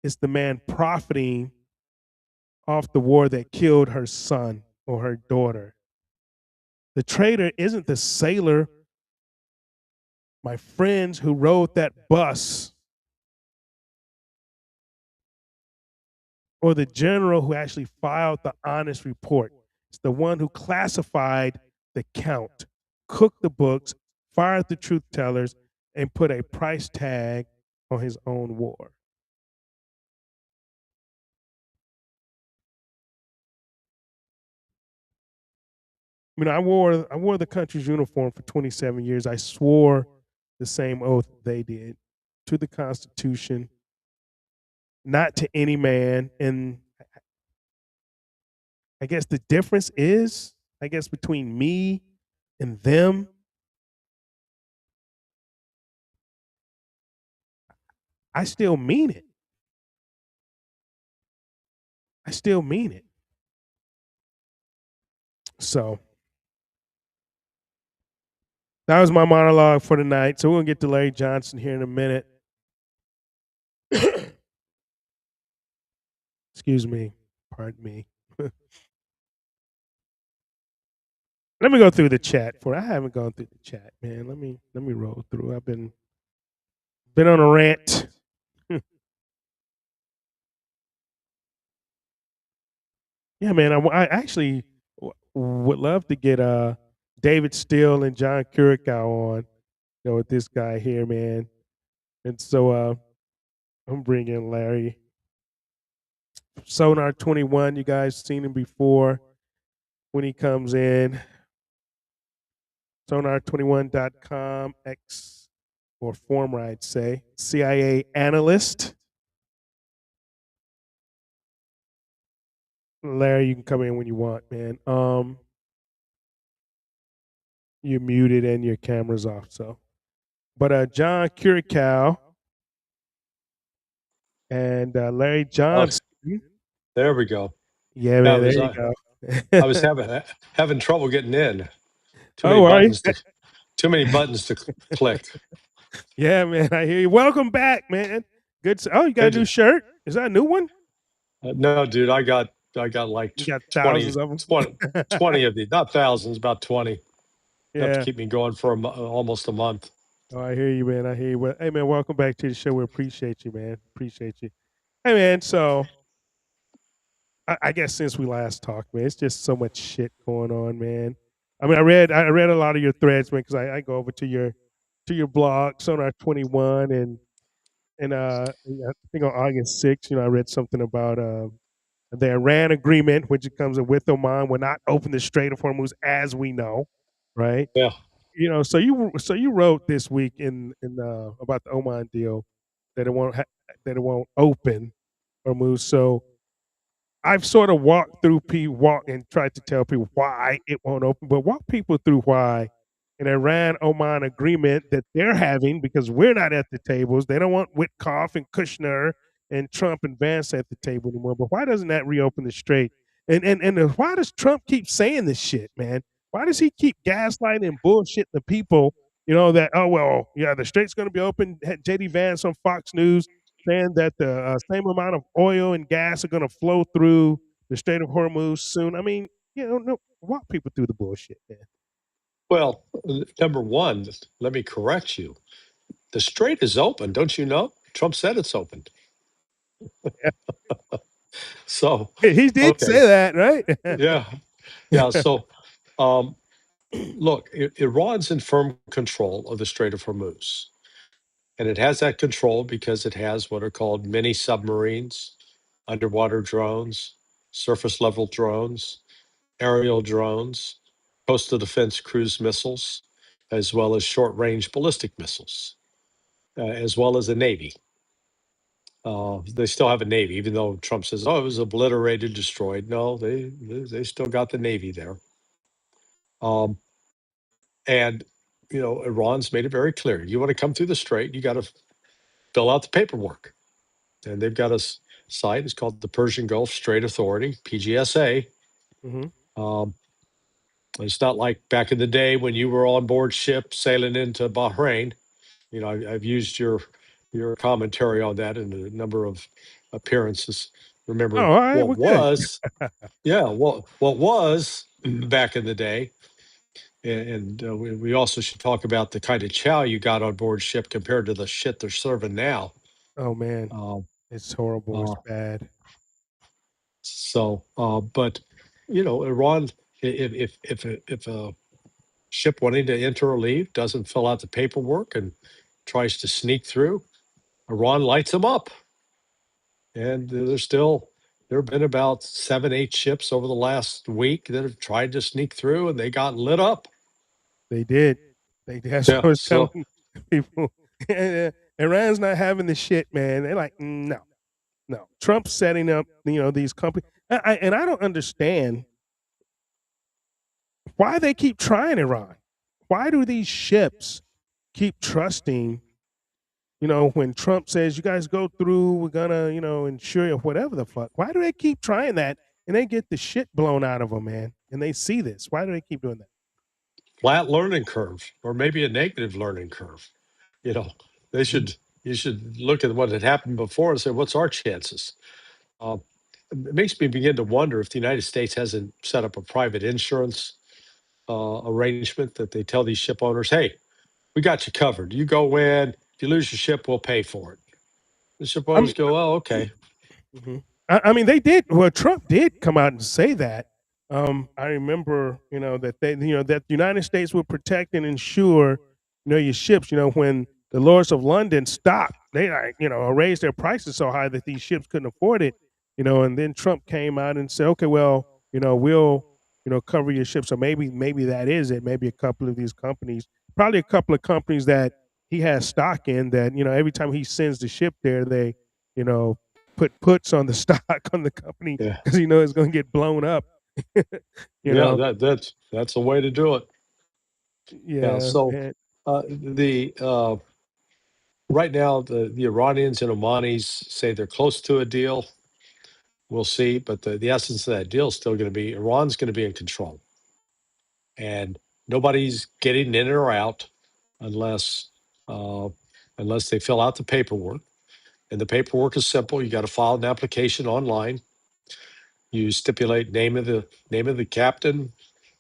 It's the man profiting off the war that killed her son or her daughter. The traitor isn't the sailor, my friends who rode that bus, or the general who actually filed the honest report. It's the one who classified the count, cooked the books, fired the truth tellers, and put a price tag on his own war. I mean, I wore the country's uniform for 27 years. I swore the same oath they did to the Constitution, not to any man. And I guess the difference is, I guess, between me and them, I still mean it. I still mean it. So that was my monologue for tonight. So we're going to get to Larry Johnson here in a minute. Excuse me. Pardon me. Let me go through the chat I haven't gone through the chat, man. Let me roll through. I've been on a rant. Yeah, man. I actually would love to get David Steele and John Curacao on, you know, with this guy here, man. And so I'm bringing Larry. Sonar 21, you guys seen him before when he comes in. Sonar21.com, ex or former, I'd say, CIA analyst. Larry, you can come in when you want, man. You're muted and your camera's off, so. But John Curacao and Larry Johnson.
There we go.
Yeah, man, there you go.
I was having trouble getting in. Too many buttons to click.
Yeah, man, I hear you. Welcome back, man. Good. Oh, you got a new shirt? Is that a new one?
No, dude, I got like 20 of them. 20 of these, not thousands, about 20. Yeah. Have to keep me going for almost a month.
Oh, I hear you, man. I hear you. Well, hey, man, welcome back to the show. We appreciate you, man. Appreciate you. Hey, man, so I guess since we last talked, man, it's just so much shit going on, man. I mean, I read a lot of your threads, man, because I go over to your blog, Sonar 21, and I think on August 6th, you know, I read something about the Iran agreement, which it comes with Oman, will not open the Strait of Hormuz, as we know, right?
Yeah.
You know, so you wrote this week in about the Oman deal that it won't that it won't open or move. So I've sort of walked through and tried to tell people why it won't open, but walk people through why an Iran-Oman agreement that they're having because we're not at the tables. They don't want Witkoff and Kushner and Trump and Vance at the table anymore. But why doesn't that reopen the strait? And why does Trump keep saying this shit, man? Why does he keep gaslighting and bullshitting the people? You know that the strait's going to be open. Had JD Vance on Fox News saying that the same amount of oil and gas are going to flow through the Strait of Hormuz soon. I mean, no, walk people through the bullshit, man.
Well, number one, let me correct you. The strait is open, don't you know? Trump said it's open. So
he did say that, right?
yeah. So, look, Iran's in firm control of the Strait of Hormuz. And it has that control because it has what are called mini submarines, underwater drones, surface level drones, aerial drones, coastal defense cruise missiles, as well as short range ballistic missiles, as well as a Navy. They still have a Navy, even though Trump says, "Oh, it was obliterated, destroyed." No, they still got the Navy there. And Iran's made it very clear: you want to come through the strait, you got to fill out the paperwork. And they've got a site. It's called the Persian Gulf Strait Authority, PGSA. It's not like back in the day when you were on board ship sailing into Bahrain. I've used your commentary on that in a number of appearances. Remember what was, what was back in the day. And we also should talk about the kind of chow you got on board ship compared to the shit they're serving now.
Oh man, it's horrible. It's bad.
So, but Iran, if a ship wanting to enter or leave doesn't fill out the paperwork and tries to sneak through, Iran lights them up. And there have been about 7, 8 ships over the last week that have tried to sneak through, and they got lit up.
They did. That's what I was telling people. Iran's not having the shit, man. They're like, no. Trump's setting up, these companies. And I don't understand why they keep trying Iran. Why do these ships keep trusting, when Trump says, you guys go through, we're going to, insure you, whatever the fuck. Why do they keep trying that and they get the shit blown out of them, man? And they see this. Why do they keep doing that?
Flat learning curve, or maybe a negative learning curve. You should look at what had happened before and say, what's our chances? It makes me begin to wonder if the United States hasn't set up a private insurance arrangement that they tell these ship owners, hey, we got you covered. You go in. If you lose your ship, we'll pay for it. The ship owners go, oh, okay.
I mean, they did. Well, Trump did come out and say that. I remember, that that the United States would protect and insure, your ships. When the Lords of London stopped, they raised their prices so high that these ships couldn't afford it. And then Trump came out and said, okay, well, we'll cover your ship. So maybe that is it. Maybe a couple of these companies, probably a couple of companies that he has stock in. That every time he sends the ship there, they put puts on the stock on the company because it's going to get blown up.
That's a way to do it. So right now the Iranians and Omanis say they're close to a deal. We'll see, but the essence of that deal is still going to be Iran's going to be in control, and nobody's getting in or out unless they fill out the paperwork. And the paperwork is simple. You got to file an application online. You stipulate name of the captain,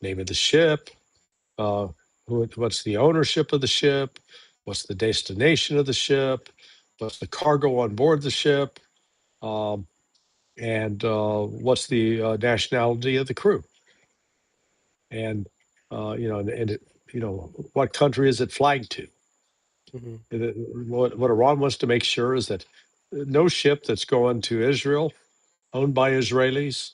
name of the ship, what's the ownership of the ship, what's the destination of the ship, what's the cargo on board the ship, and what's the nationality of the crew, and what country is it flagged to? What Iran wants to make sure is that no ship that's going to Israel, owned by Israelis,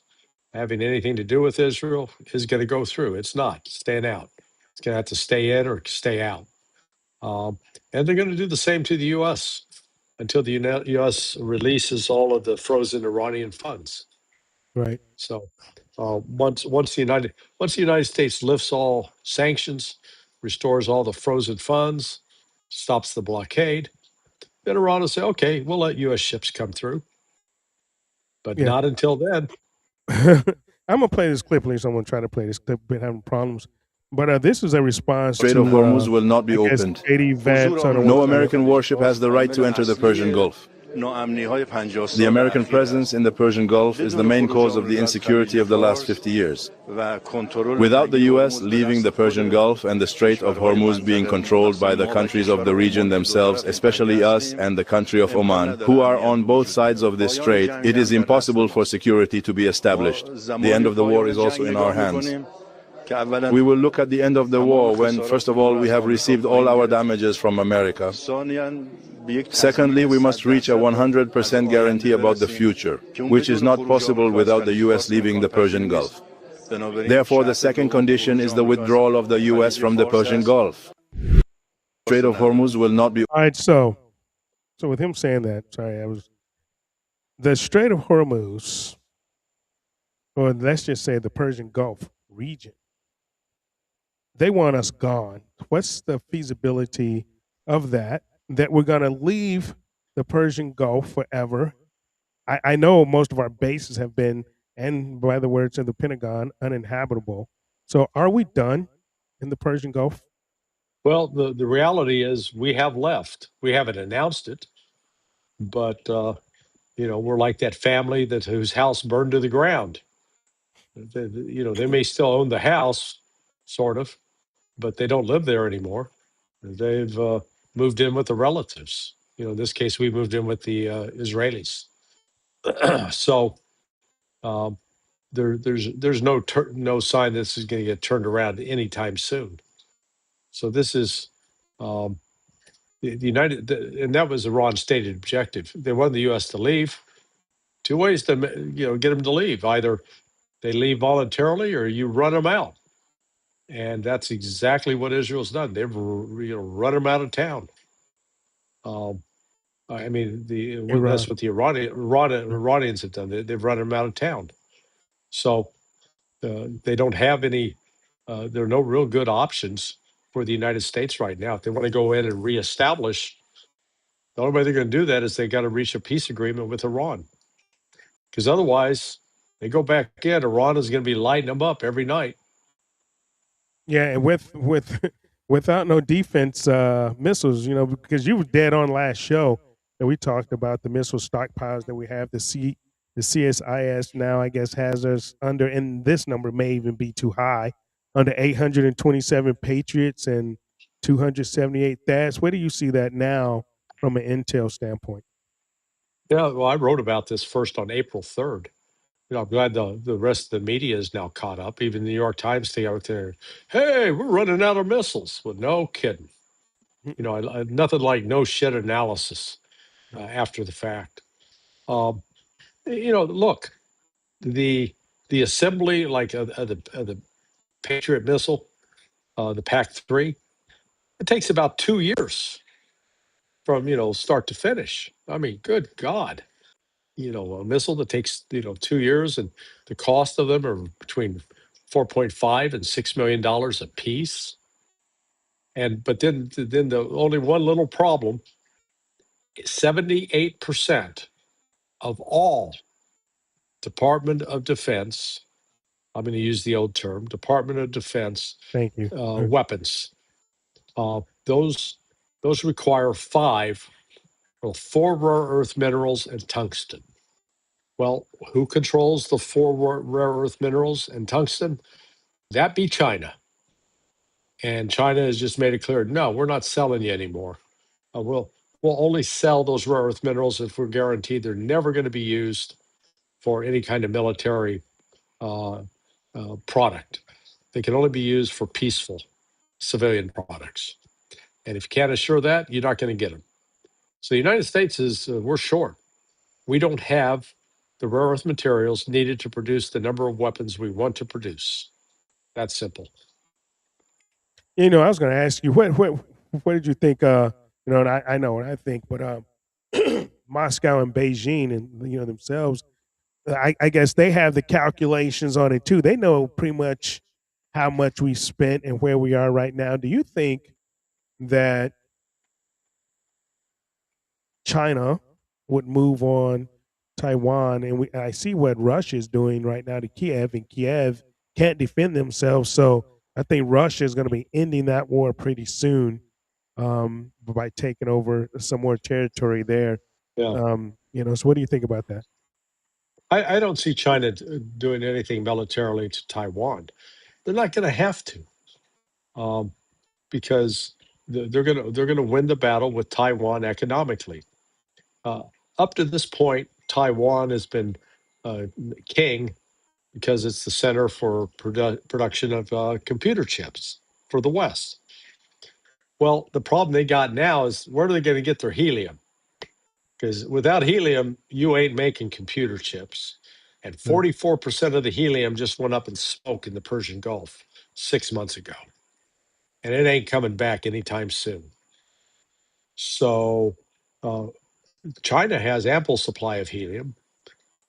having anything to do with Israel, is going to go through. It's not staying out. It's going to have to stay in or stay out. And they're going to do the same to the U.S. until the U.S. releases all of the frozen Iranian funds.
Right.
So once the United States lifts all sanctions, restores all the frozen funds, stops the blockade, then Iran will say, okay, we'll let U.S. ships come through. But
Yeah.
not until then.
I'm gonna play this clip. At least I'm gonna try to play this clip. Been having problems, but this is a response
Strait
to
of Hormuz will not be
I guess
opened.
80 vets on
No American warship has the right to enter the Persian Gulf. The American presence in the Persian Gulf is the main cause of the insecurity of the last 50 years. Without the U.S. leaving the Persian Gulf and the Strait of Hormuz being controlled by the countries of the region themselves, especially us and the country of Oman, who are on both sides of this strait, it is impossible for security to be established. The end of the war is also in our hands. We will look at the end of the war when, first of all, we have received all our damages from America. Secondly, we must reach a 100% guarantee about the future, which is not possible without the U.S. leaving the Persian Gulf. Therefore, the second condition is the withdrawal of the U.S. from the Persian Gulf. Strait of Hormuz will not be...
All right, so with him saying that, the Strait of Hormuz, or let's just say the Persian Gulf region, they want us gone. What's the feasibility of that we're going to leave the Persian Gulf forever? I know most of our bases have been, and by the words of the Pentagon, uninhabitable. So are we done in the Persian Gulf?
Well, the reality is we have left. We haven't announced it, but we're like that family whose house burned to the ground. They may still own the house, sort of, but they don't live there anymore. They've moved in with the relatives. In this case, we moved in with the Israelis. So there's no sign this is going to get turned around anytime soon. So this is the United, and that was Iran's stated objective. They wanted the U.S. to leave. Two ways to get them to leave: either they leave voluntarily, or you run them out. And that's exactly what Israel's done. They've run them out of town. I mean, that's what the Iranians have done. They've run them out of town. So they don't have any. There are no real good options for the United States right now. If they want to go in and reestablish, the only way they're going to do that is they got to reach a peace agreement with Iran. Because otherwise, they go back in. Iran is going to be lighting them up every night.
Yeah, and without no defense missiles, because you were dead on last show that we talked about the missile stockpiles that we have. The CSIS now, I guess, has us under, and this number may even be too high, under 827 Patriots and 278 THAADs. Where do you see that now from an intel standpoint?
Yeah, well, I wrote about this first on April 3rd. I'm glad the rest of the media is now caught up. Even the New York Times stay out there. Hey, we're running out of missiles. Well, no kidding. Nothing like no shit analysis after the fact. Look, the assembly like the Patriot missile, the PAC-3, it takes about 2 years from start to finish. I mean, good God. A missile that takes 2 years, and the cost of them are between $4.5 and $6 million a piece. But then the only one little problem: 78% of all Department of Defense, I'm going to use the old term, Department of Defense
Thank you.
weapons, those require four rare earth minerals and tungsten. Well, who controls the four rare earth minerals and tungsten? That be China. And China has just made it clear, no, we're not selling you anymore. We'll only sell those rare earth minerals if we're guaranteed they're never going to be used for any kind of military product. They can only be used for peaceful civilian products. And if you can't assure that, you're not going to get them. So the United States we're short. We don't have the rare earth materials needed to produce the number of weapons we want to produce. That's simple.
I was going to ask you what did you think? And I know what I think, but Moscow and Beijing, and themselves, I guess they have the calculations on it too. They know pretty much how much we spent and where we are right now. Do you think that China would move on Taiwan? And I see what Russia is doing right now to Kiev, and Kiev can't defend themselves. So I think Russia is going to be ending that war pretty soon, by taking over some more territory there.
Yeah.
So what do you think about that?
I don't see China doing anything militarily to Taiwan. They're not going to have to, because they're going to win the battle with Taiwan economically. Up to this point, Taiwan has been king because it's the center for production of computer chips for the West. Well, the problem they got now is where are they going to get their helium? Because without helium, you ain't making computer chips. And 44% of the helium just went up in smoke in the Persian Gulf 6 months ago. And it ain't coming back anytime soon. So China has ample supply of helium.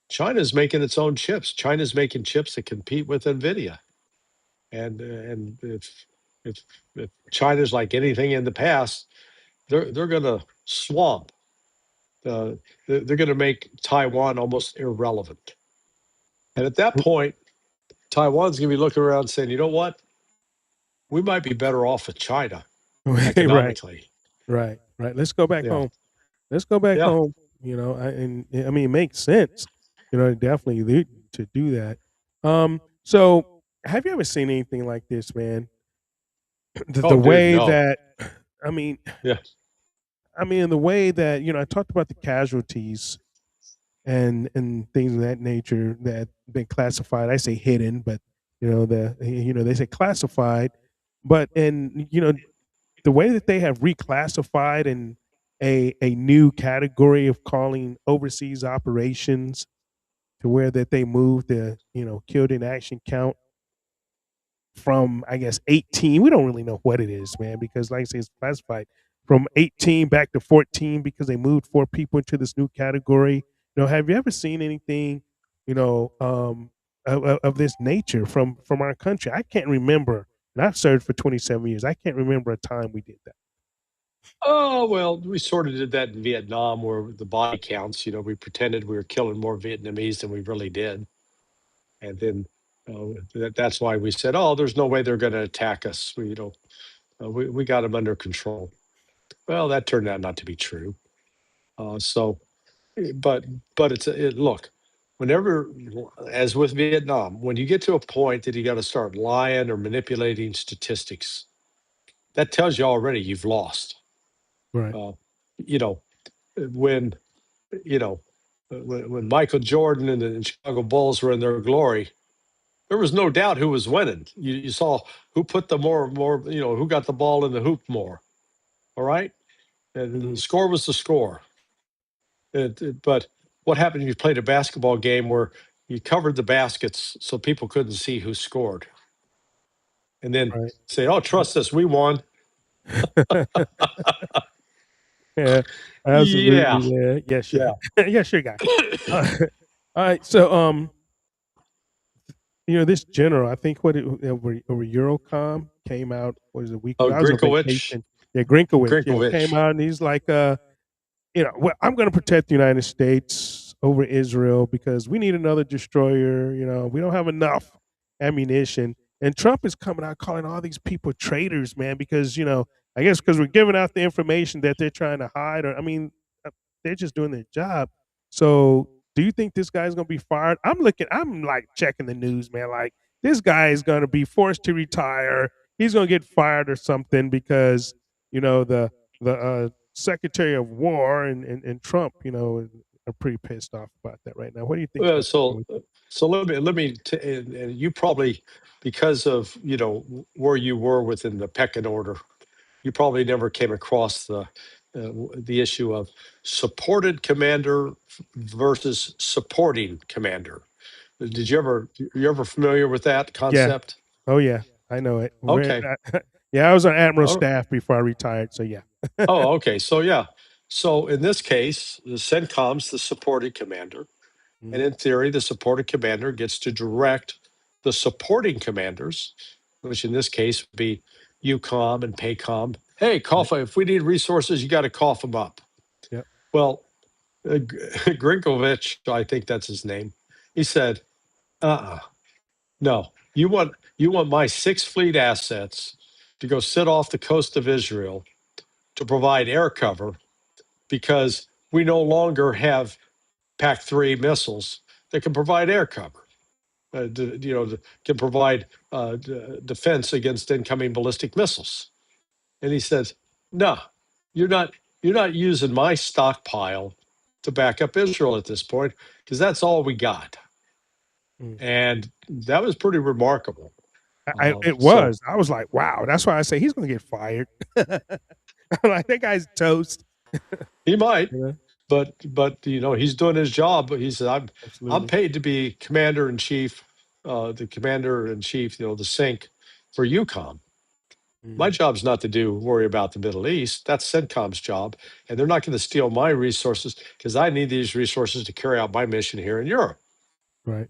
China's making its own chips. China's making chips that compete with NVIDIA. And if China's like anything in the past, they're going to swamp. They're going to make Taiwan almost irrelevant. And at that point, Taiwan's going to be looking around saying, you know what? We might be better off with China economically.
Right. Let's go back
Yeah.
home. Let's go back
Yeah.
home. I mean, it makes sense. Definitely to do that. So have you ever seen anything like this, man? The way
no.
that, I mean,
Yeah.
the way that I talked about the casualties and things of that nature that been classified. I say hidden, but they say classified. But the way that they have reclassified in a new category of calling overseas operations, to where that they moved the killed in action count from, I guess, 18. We don't really know what it is, man, because like I say, it's classified, from 18 back to 14 because they moved 4 people into this new category. Have you ever seen anything, of this nature from our country? I can't remember, and I've served for 27 years. I can't remember a time we did that.
Oh, well, we sort of did that in Vietnam where the body counts, we pretended we were killing more Vietnamese than we really did. And then that's why we said, oh, there's no way they're going to attack us. We got them under control. Well, that turned out not to be true. But look, whenever, as with Vietnam, when you get to a point that you got to start lying or manipulating statistics, that tells you already you've lost.
Right.
When when Michael Jordan and the Chicago Bulls were in their glory, there was no doubt who was winning. You saw who put the more, who got the ball in the hoop more. All right, and the score was the score. But what happened if you played a basketball game where you covered the baskets so people couldn't see who scored? And then say, oh, trust us, we won.
Yeah, absolutely.
Yeah.
Yeah. Yes, sure. Yes, sure, guy. All right. So, this general, I think over Eurocom came out, was a week ago. I was on
Grinkowicz.
vacation. Yeah, Grinkowicz. Yeah, came out and he's like, well, I'm going to protect the United States over Israel because we need another destroyer. We don't have enough ammunition. And Trump is coming out calling all these people traitors, man, because, I guess because we're giving out the information that they're trying to hide. Or, they're just doing their job. So do you think this guy's going to be fired? I'm like checking the news, man. Like, this guy is going to be forced to retire. He's going to get fired or something because, the Secretary of War and Trump, are pretty pissed off about that right now. What do you think?
So let me and you probably, because of where you were within the pecking order, you probably never came across the issue of supported commander versus supporting commander. You ever familiar with that concept?
Yeah. Oh yeah, I know it.
Okay.
Yeah, I was on Admiral staff before I retired, so yeah.
Oh, okay. So yeah. So in this case, the CENTCOM's the supporting commander. And in theory, the supporting commander gets to direct the supporting commanders, which in this case would be UCOM and PACOM. Hey, if we need resources, you got to cough them up.
Yep.
Well, Grinkovich, I think that's his name. He said, no, you want my Sixth Fleet assets to go sit off the coast of Israel to provide air cover because we no longer have PAC-3 missiles that can provide air cover. Can provide defense against incoming ballistic missiles. And he says, no, you're not using my stockpile to back up Israel at this point because that's all we got. And that was pretty remarkable.
It was. I was like, wow. That's why I say he's going to get fired. Like, that guy's toast.
He might, but he's doing his job. He said, I'm paid to be commander in chief, the commander in chief, the sync for UCOM. My job's not to worry about the Middle East. That's CENTCOM's job, and they're not going to steal my resources because I need these resources to carry out my mission here in Europe.
Right.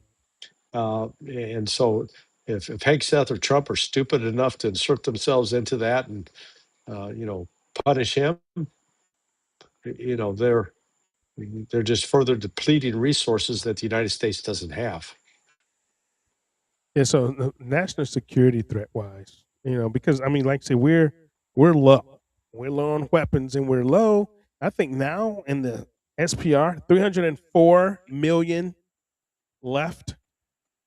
And so, if Hegseth or Trump are stupid enough to insert themselves into that and punish him, they're just further depleting resources that the United States doesn't have.
Yeah. So national security threat wise, because I mean, like I say, we're low. We're low on weapons, and we're low. I think now in the SPR, 304 million left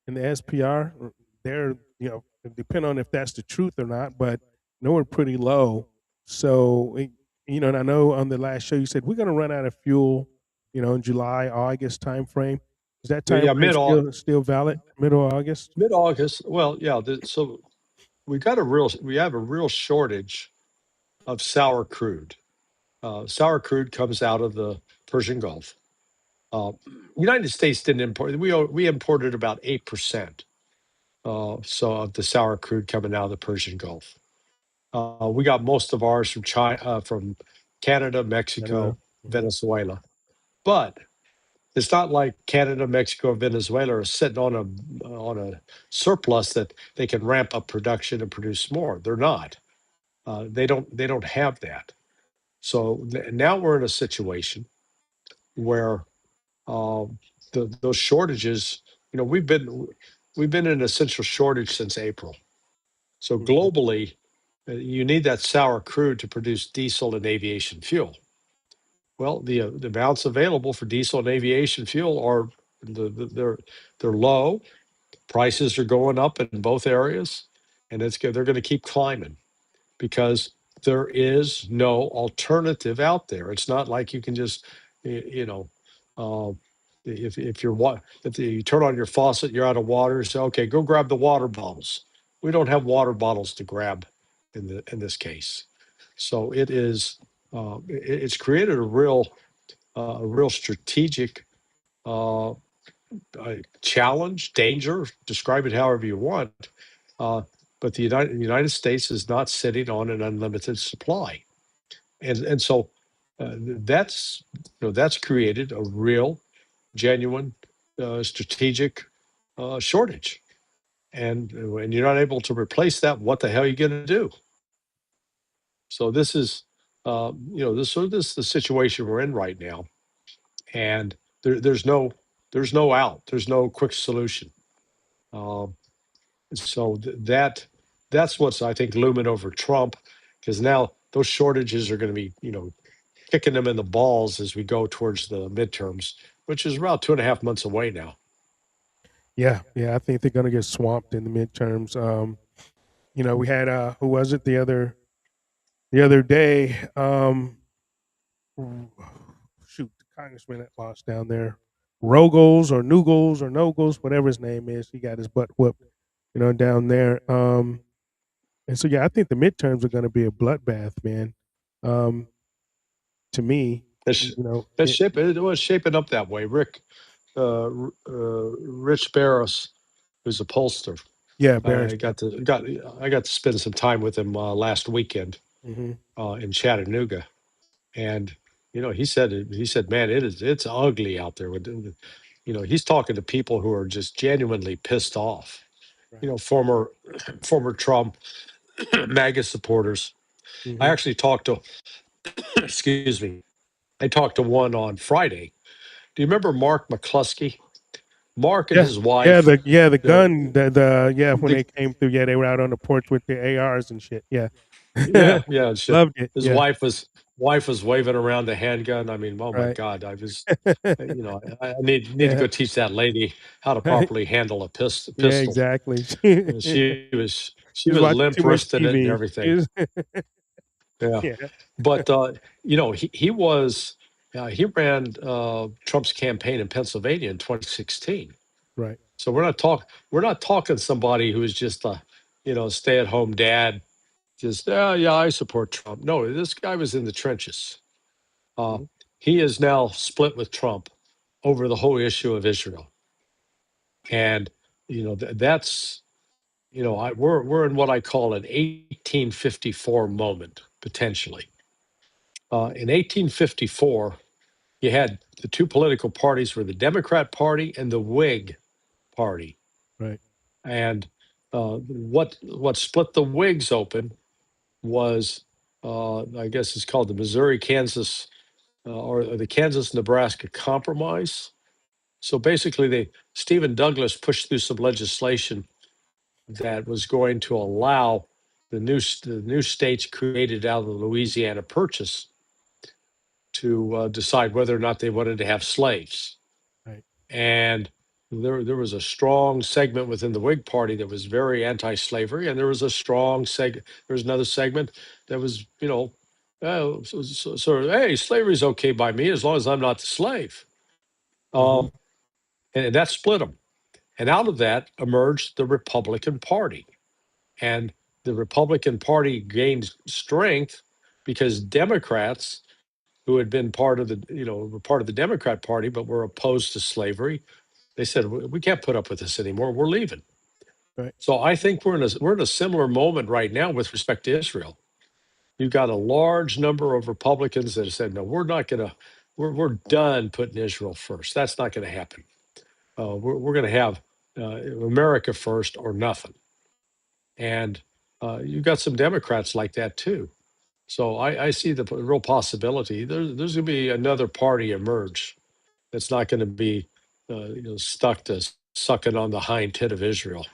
in the SPR. They're, depend on if that's the truth or not, but we're pretty low. So, and I know on the last show you said we're going to run out of fuel, in July, August timeframe. Is that time frame still valid? Middle of August?
Mid-August. Well, yeah. So we have a real shortage of sour crude. Sour crude comes out of the Persian Gulf. United States didn't import. We imported about 8%. So of the sour crude coming out of the Persian Gulf. We got most of ours from China, from Canada, Mexico, Venezuela. But it's not like Canada, Mexico, and Venezuela are sitting on a surplus that they can ramp up production and produce more. They're not. They don't have that. So now we're in a situation where those shortages. We've been in an essential shortage since April. So globally, you need that sour crude to produce diesel and aviation fuel. Well, the amounts available for diesel and aviation fuel are they're low. Prices are going up in both areas, and they're going to keep climbing because there is no alternative out there. It's not like you can just if you turn on your faucet, you're out of water. So okay, go grab the water bottles. We don't have water bottles to grab in this case. So it's created a real strategic challenge, danger. Describe it however you want. But the United States is not sitting on an unlimited supply, and so that's created a real, genuine, strategic shortage. And when you're not able to replace that, what the hell are you going to do? So this is, this is the situation we're in right now, and there's no out. There's no quick solution. So that's what's, I think, looming over Trump, because now those shortages are going to be, kicking them in the balls as we go towards the midterms, which is about 2.5 months away now.
Yeah, I think they're going to get swamped in the midterms. We had who was it the other day? Shoot, the congressman that lost down there, Rogels or Nugels or Nogels, whatever his name is. He got his butt whooped, down there. And so yeah, I think the midterms are going to be a bloodbath, man. To me,
it was shaping up that way. Rich Barros, who's a pollster.
Yeah,
I got to spend some time with him last weekend in Chattanooga, and he said, man, it's ugly out there. He's talking to people who are just genuinely pissed off.
Right.
Former former Trump MAGA supporters. I
Mm-hmm.
actually talked to, excuse me, I talked to one on Friday. Do you remember Mark McCluskey? Mark and
Yeah.
his wife,
The
the,
gun, when
the
they came through, they were out on the porch with the ARs and shit. Yeah.
yeah,
Loved it.
his
Yeah.
wife was waving around the handgun. I mean, oh my
Right.
God, I need to
Yeah.
go teach that lady how to
Right.
properly handle a
Yeah,
pistol.
exactly.
She
She's
was
watching
limp
too much
wristed it and
TV. She
everything.
was-
Yeah,
yeah.
but he ran Trump's campaign in Pennsylvania in 2016.
Right.
So we're not talking somebody who is just a stay at home dad. Just yeah, I support Trump. No, this guy was in the trenches. Uh,
Mhm.
he is now split with Trump over the whole issue of Israel, and that's we're in what I call an 1854 moment potentially. In 1854, you had the two political parties were the Democrat Party and the Whig Party,
Right.
and what split the Whigs open was I guess it's called the Missouri Kansas or the Kansas Nebraska Compromise. So basically, Stephen Douglas pushed through some legislation that was going to allow the new states created out of the Louisiana Purchase to decide whether or not they wanted to have slaves.
Right.
And there was a strong segment within the Whig Party that was very anti-slavery, and there was a strong there was another segment that was sort of hey, slavery's okay by me as long as I'm not the slave.
Mm-hmm.
Um, and that split them. And out of that emerged the Republican Party. And the Republican Party gained strength because Democrats who had been were part of the Democrat Party, but were opposed to slavery, they said, we can't put up with this anymore. We're leaving.
Right.
So I think we're in a similar moment right now with respect to Israel. You've got a large number of Republicans that have said, no, we're not going to, we're done putting Israel first. That's not going to happen. We're going to have America first or nothing. And you've got some Democrats like that too. So I see the real possibility. There's going to be another party emerge that's not going to be stuck to sucking on the hind tit of Israel.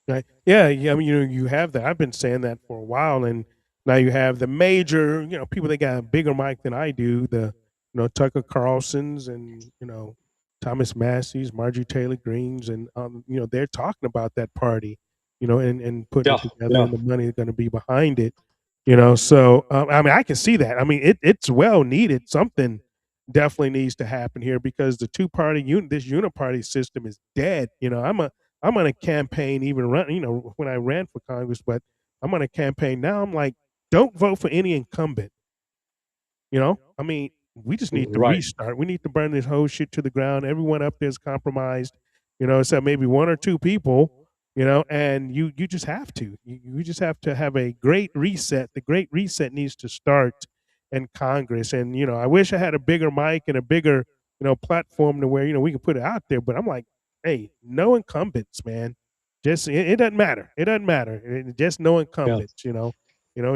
Right. Yeah. Yeah. I mean, you have that. I've been saying that for a while, and now you have the major, people that got a bigger mic than I do. The, Tucker Carlsons and Thomas Massey's, Marjorie Taylor Greene's, and they're talking about that party, and putting
Yeah,
it together,
yeah,
and the money is going to be behind it. So I mean, I can see that. I mean, it's well needed. Something definitely needs to happen here because the this uniparty system is dead. I'm on a campaign, even run, when I ran for Congress, but I'm on a campaign now. I'm like, don't vote for any incumbent. I mean, we just need to
right.
restart. We need to burn this whole shit to the ground. Everyone up there is compromised, except maybe one or two people, and you just have to. You just have to have a great reset. The great reset needs to start in Congress. And, I wish I had a bigger mic and a bigger, platform to where, we can put it out there. But I'm like, hey, no incumbents, man. Just it doesn't matter. It doesn't matter. Just no
Yeah,
incumbents,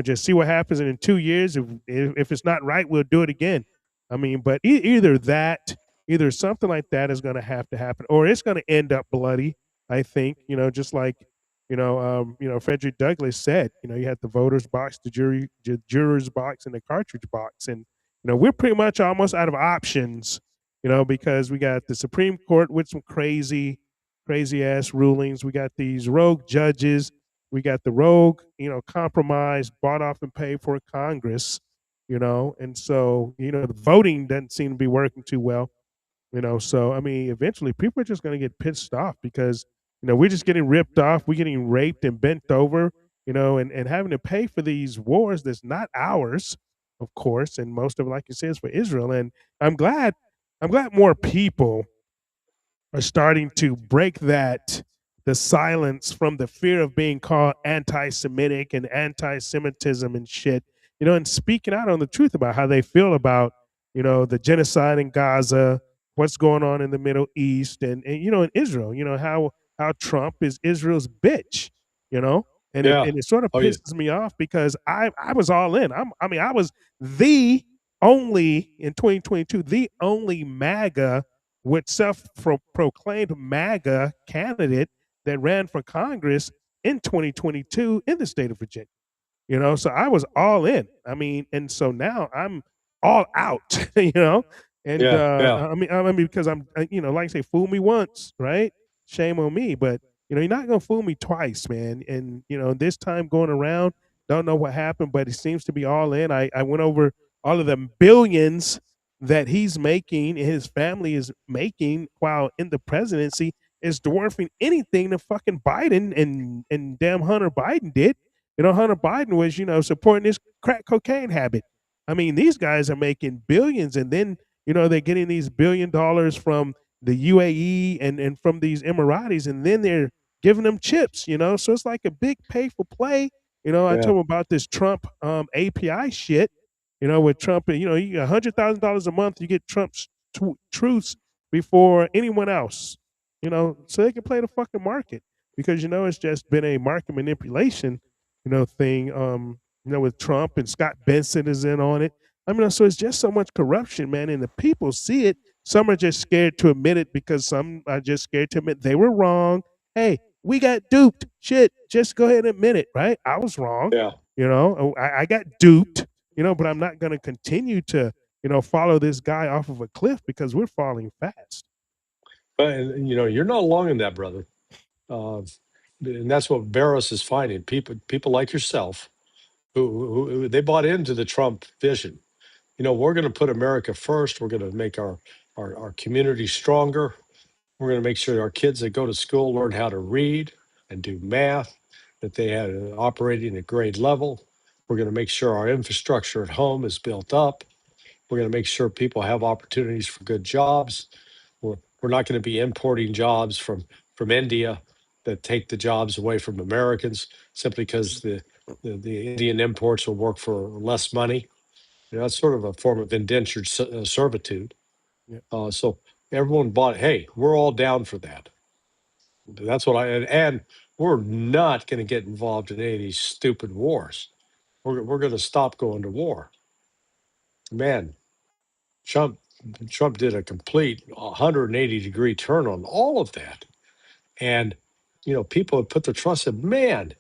just see what happens, and in 2 years, if it's not right, we'll do it again. I mean, but either something like that is going to have to happen, or it's going to end up bloody. I think, just like Frederick Douglass said. You had the voters box, the jurors box, and the cartridge box, and we're pretty much almost out of options. Because we got the Supreme Court with some crazy ass rulings. We got these rogue judges, we got the rogue, compromise, bought off and paid for Congress, and so, the voting doesn't seem to be working too well, so I mean, eventually people are just going to get pissed off because, we're just getting ripped off, we're getting raped and bent over, and having to pay for these wars that's not ours, of course, and most of it, like you said, is for Israel. And I'm glad, more people are starting to break the silence from the fear of being called anti-Semitic and anti-Semitism and shit, and speaking out on the truth about how they feel about the genocide in Gaza, what's going on in the Middle East, and in Israel, how Trump is Israel's bitch, you know, and
Yeah.
it sort of
Oh, yeah.
pisses me off because I was all in. I was the only in 2022, the only MAGA with self-proclaimed MAGA candidate that ran for Congress in 2022 in the state of Virginia. So I was all in. I mean, and so now I'm all out. And
Yeah. Yeah.
I mean, because I'm, like I say, fool me once, right? Shame on me. But you're not gonna fool me twice, man. And this time going around, don't know what happened, but it seems to be all in. I went over all of the billions that he's making and his family is making while in the presidency is dwarfing anything that fucking Biden and damn Hunter Biden did. Hunter Biden was, supporting this crack cocaine habit. I mean, these guys are making billions, and then, they're getting these $1 billion from the UAE and from these Emiratis, and then they're giving them chips, So it's like a big pay for play. I
Yeah.
told them about this Trump API shit, with Trump, and you get $100,000 a month, you get Trump's truths before anyone else, so they can play the fucking market because it's just been a market manipulation thing, with Trump and Scott Benson is in on it. I mean, so it's just so much corruption, man, and the people see it. Some are just scared to admit it because some are just scared to admit they were wrong. Hey, we got duped. Shit, just go ahead and admit it, right? I was wrong.
Yeah.
I got duped, but I'm not going to continue to, follow this guy off of a cliff because we're falling fast.
But you're not alone in that, brother. And that's what Barros is finding. People like yourself who they bought into the Trump vision. We're going to put America first. We're going to make our community stronger. We're going to make sure our kids that go to school learn how to read and do math, that they are operating at grade level. We're going to make sure our infrastructure at home is built up. We're going to make sure people have opportunities for good jobs. We're not going to be importing jobs from India that take the jobs away from Americans simply because the Indian imports will work for less money. That's sort of a form of indentured servitude.
Yeah.
So everyone bought. Hey, we're all down for that. That's what and we're not going to get involved in any of these stupid wars. We're going to stop going to war. Man, Trump Trump did a complete 180-degree turn on all of that. And people have put their trust in, man,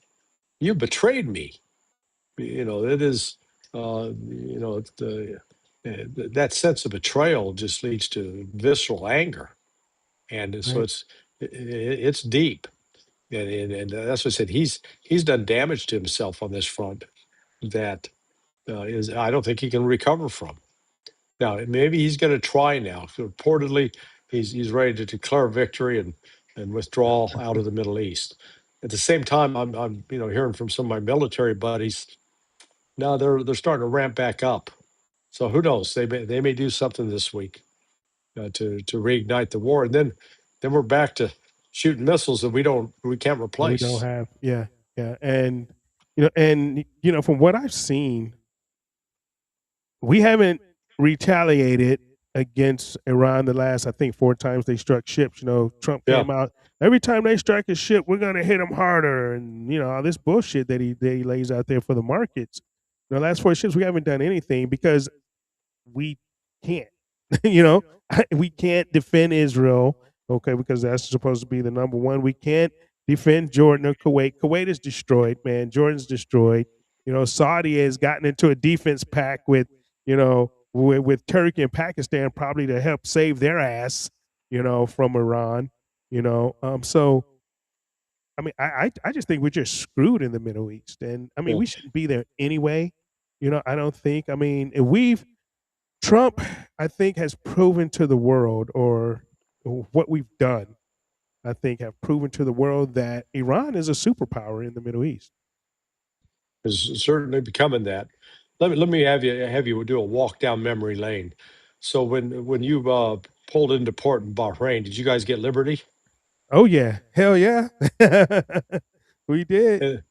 you betrayed me. It is that sense of betrayal just leads to visceral anger. And so
Right.
it's deep. And that's what I said. He's done damage to himself on this front that is I don't think he can recover from. Now maybe he's going to try now. So reportedly, he's ready to declare victory and withdraw out of the Middle East. At the same time, I'm hearing from some of my military buddies. Now they're starting to ramp back up. So who knows? They may do something this week to reignite the war, and then we're back to shooting missiles that we can't
That we don't
replace.
have. Yeah, yeah, and from what I've seen, we haven't retaliated against Iran the last, I think, 4 times they struck ships. Trump
Yeah.
came out every time they strike a ship, we're gonna hit them harder, and all this bullshit that he lays out there for the markets. The last 4 ships, we haven't done anything because we can't. you know, we can't defend Israel, okay, because that's supposed to be the number one. We can't defend Jordan or Kuwait. Kuwait is destroyed, man. Jordan's destroyed. Saudi has gotten into a defense pact with, with Turkey and Pakistan probably to help save their ass, from Iran. So I mean, I just think we're just screwed in the Middle East, and I mean,
Yeah.
we shouldn't be there anyway. I don't think. I mean, Trump, I think, has proven to the world, or what we've done, I think, have proven to the world that Iran is a superpower in the Middle East.
Is certainly becoming that. Let me have you do a walk down memory lane. So when you pulled into port in Bahrain, did you guys get liberty?
Oh yeah, hell yeah, we did.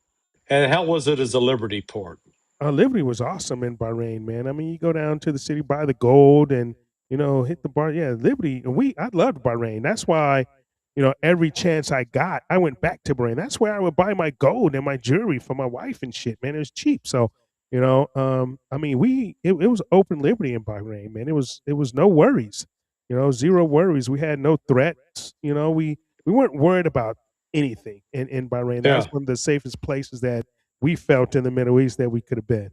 And how was it as a liberty port?
Liberty was awesome in Bahrain, man. I mean, you go down to the city, buy the gold, and hit the bar. Yeah, Liberty. I loved Bahrain. That's why, every chance I got, I went back to Bahrain. That's where I would buy my gold and my jewelry for my wife and shit, man. It was cheap, so I mean, it was open Liberty in Bahrain, man. It was no worries, zero worries. We had no threats. We weren't worried about anything in Bahrain. That was
Yeah.
one of the safest places that we felt in the Middle East that we could have been.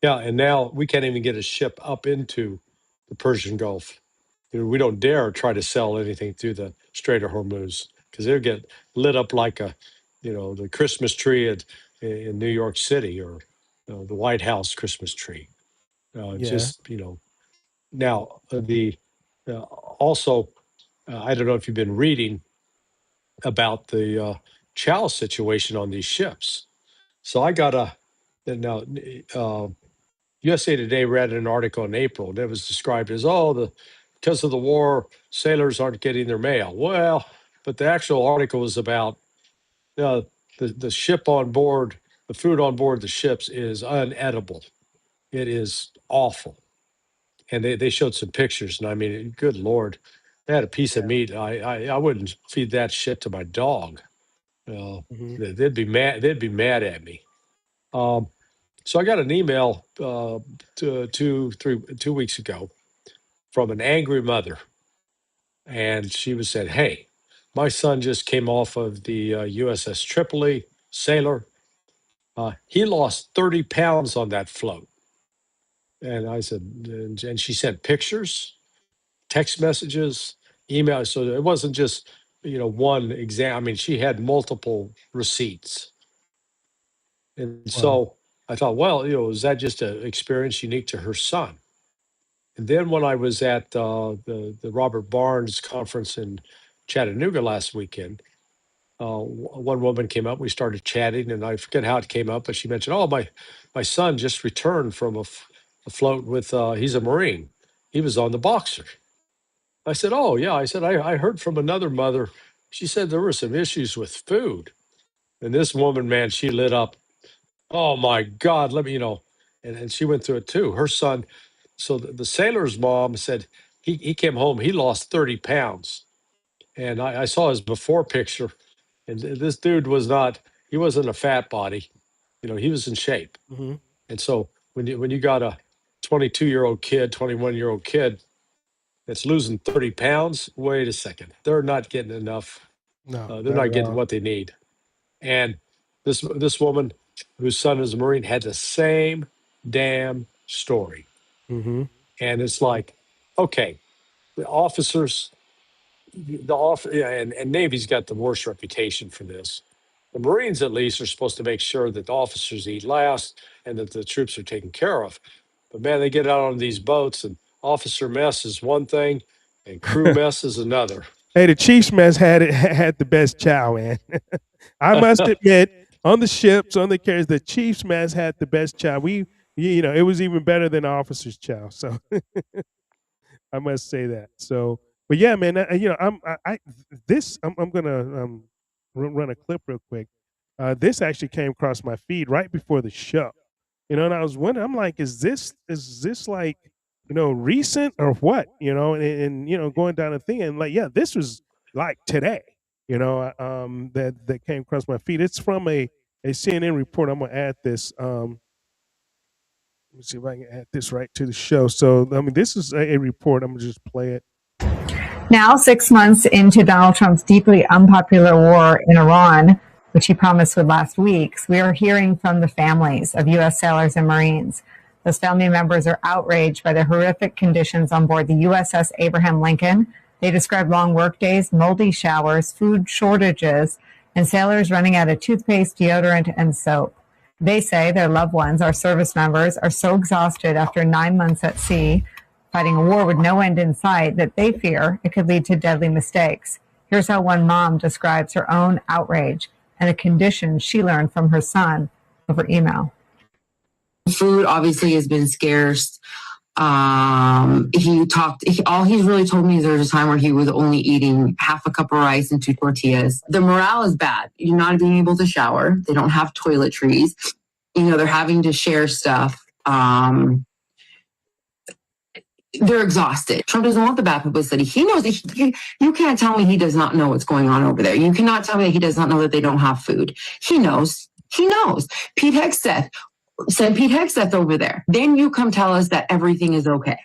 Yeah. And now we can't even get a ship up into the Persian Gulf. We don't dare try to sell anything through the Strait of Hormuz because they'll get lit up like the Christmas tree in New York City, or the White House Christmas tree.
Yeah.
Now also, I don't know if you've been reading about the chow situation on these ships. So I got now. USA Today read an article in April that was described as, because of the war, sailors aren't getting their mail. Well, but the actual article was about the ship on board, the food on board the ships is unedible. It is awful. And they showed some pictures, and I mean, good Lord, they had a piece of meat. I wouldn't feed that shit to my dog.
Hmm.
They'd be mad. They'd be mad at me. So I got an email 2 weeks ago from an angry mother, and she was said, "Hey, my son just came off of the USS Tripoli, sailor. He lost 30 pounds on that float." And I said, and she sent pictures, text messages, emails. So it wasn't just one exam. I mean, she had multiple receipts, and
Wow.
so I thought, well, is that just an experience unique to her son? And then when I was at the Robert Barnes conference in Chattanooga last weekend, one woman came up. We started chatting, and I forget how it came up, but she mentioned, "Oh, my son just returned from a float with. He's a Marine. He was on the Boxer." I said, "Oh yeah." I said, I heard from another mother. She said there were some issues with food, and this woman, man, she lit up. Oh my God, let me, and she went through it too. Her son, so the sailor's mom said he came home, he lost 30 pounds. And I saw his before picture, and this dude he wasn't a fat body, he was in shape.
Hmm.
And so when you got a 22-year-old kid, 21-year-old kid that's losing 30 pounds, wait a second, they're not getting enough.
No,
They're
not
not
at
getting
all.
what they need. And this woman whose son is a Marine had the same damn story.
Hmm.
And it's like, okay, the officers, yeah, and Navy's got the worst reputation for this. The Marines, at least, are supposed to make sure that the officers eat last and that the troops are taken care of. But man, they get out on these boats, and officer mess is one thing, and crew mess is another.
Hey, the Chiefs mess had the best chow, man. I must admit, on the ships, on the carriers, the Chiefs mess had the best chow. It was even better than the officers' chow. So I must say that. So, but yeah, man, I'm gonna run a clip real quick. This actually came across my feed right before the show, and I was wondering, I'm like, is this like, recent or what, and going down the thing, and like, yeah, this was like today, that came across my feed. It's from a CNN report. I'm gonna add this. Let me see if I can add this right to the show. So, I mean, this is a report. I'm going to just play it.
Now, 6 months into Donald Trump's deeply unpopular war in Iran, which he promised would last weeks, we are hearing from the families of U.S. sailors and Marines. Those family members are outraged by the horrific conditions on board the USS Abraham Lincoln. They describe long workdays, moldy showers, food shortages, and sailors running out of toothpaste, deodorant, and soap. They say their loved ones, our service members, are so exhausted after 9 months at sea, fighting a war with no end in sight, that they fear it could lead to deadly mistakes. Here's how one mom describes her own outrage and the conditions she learned from her son over email.
Food obviously has been scarce. All he's really told me is there was a time where he was only eating half a cup of rice and 2 tortillas. The morale is bad. You're not being able to shower. They don't have toiletries. they're having to share stuff. They're exhausted. Trump doesn't want the bad publicity. He knows you can't tell me he does not know what's going on over there. You cannot tell me that he does not know that they don't have food. He knows. He knows. Pete Hegseth, send Pete Hegseth over there. Then you come tell us that everything is okay.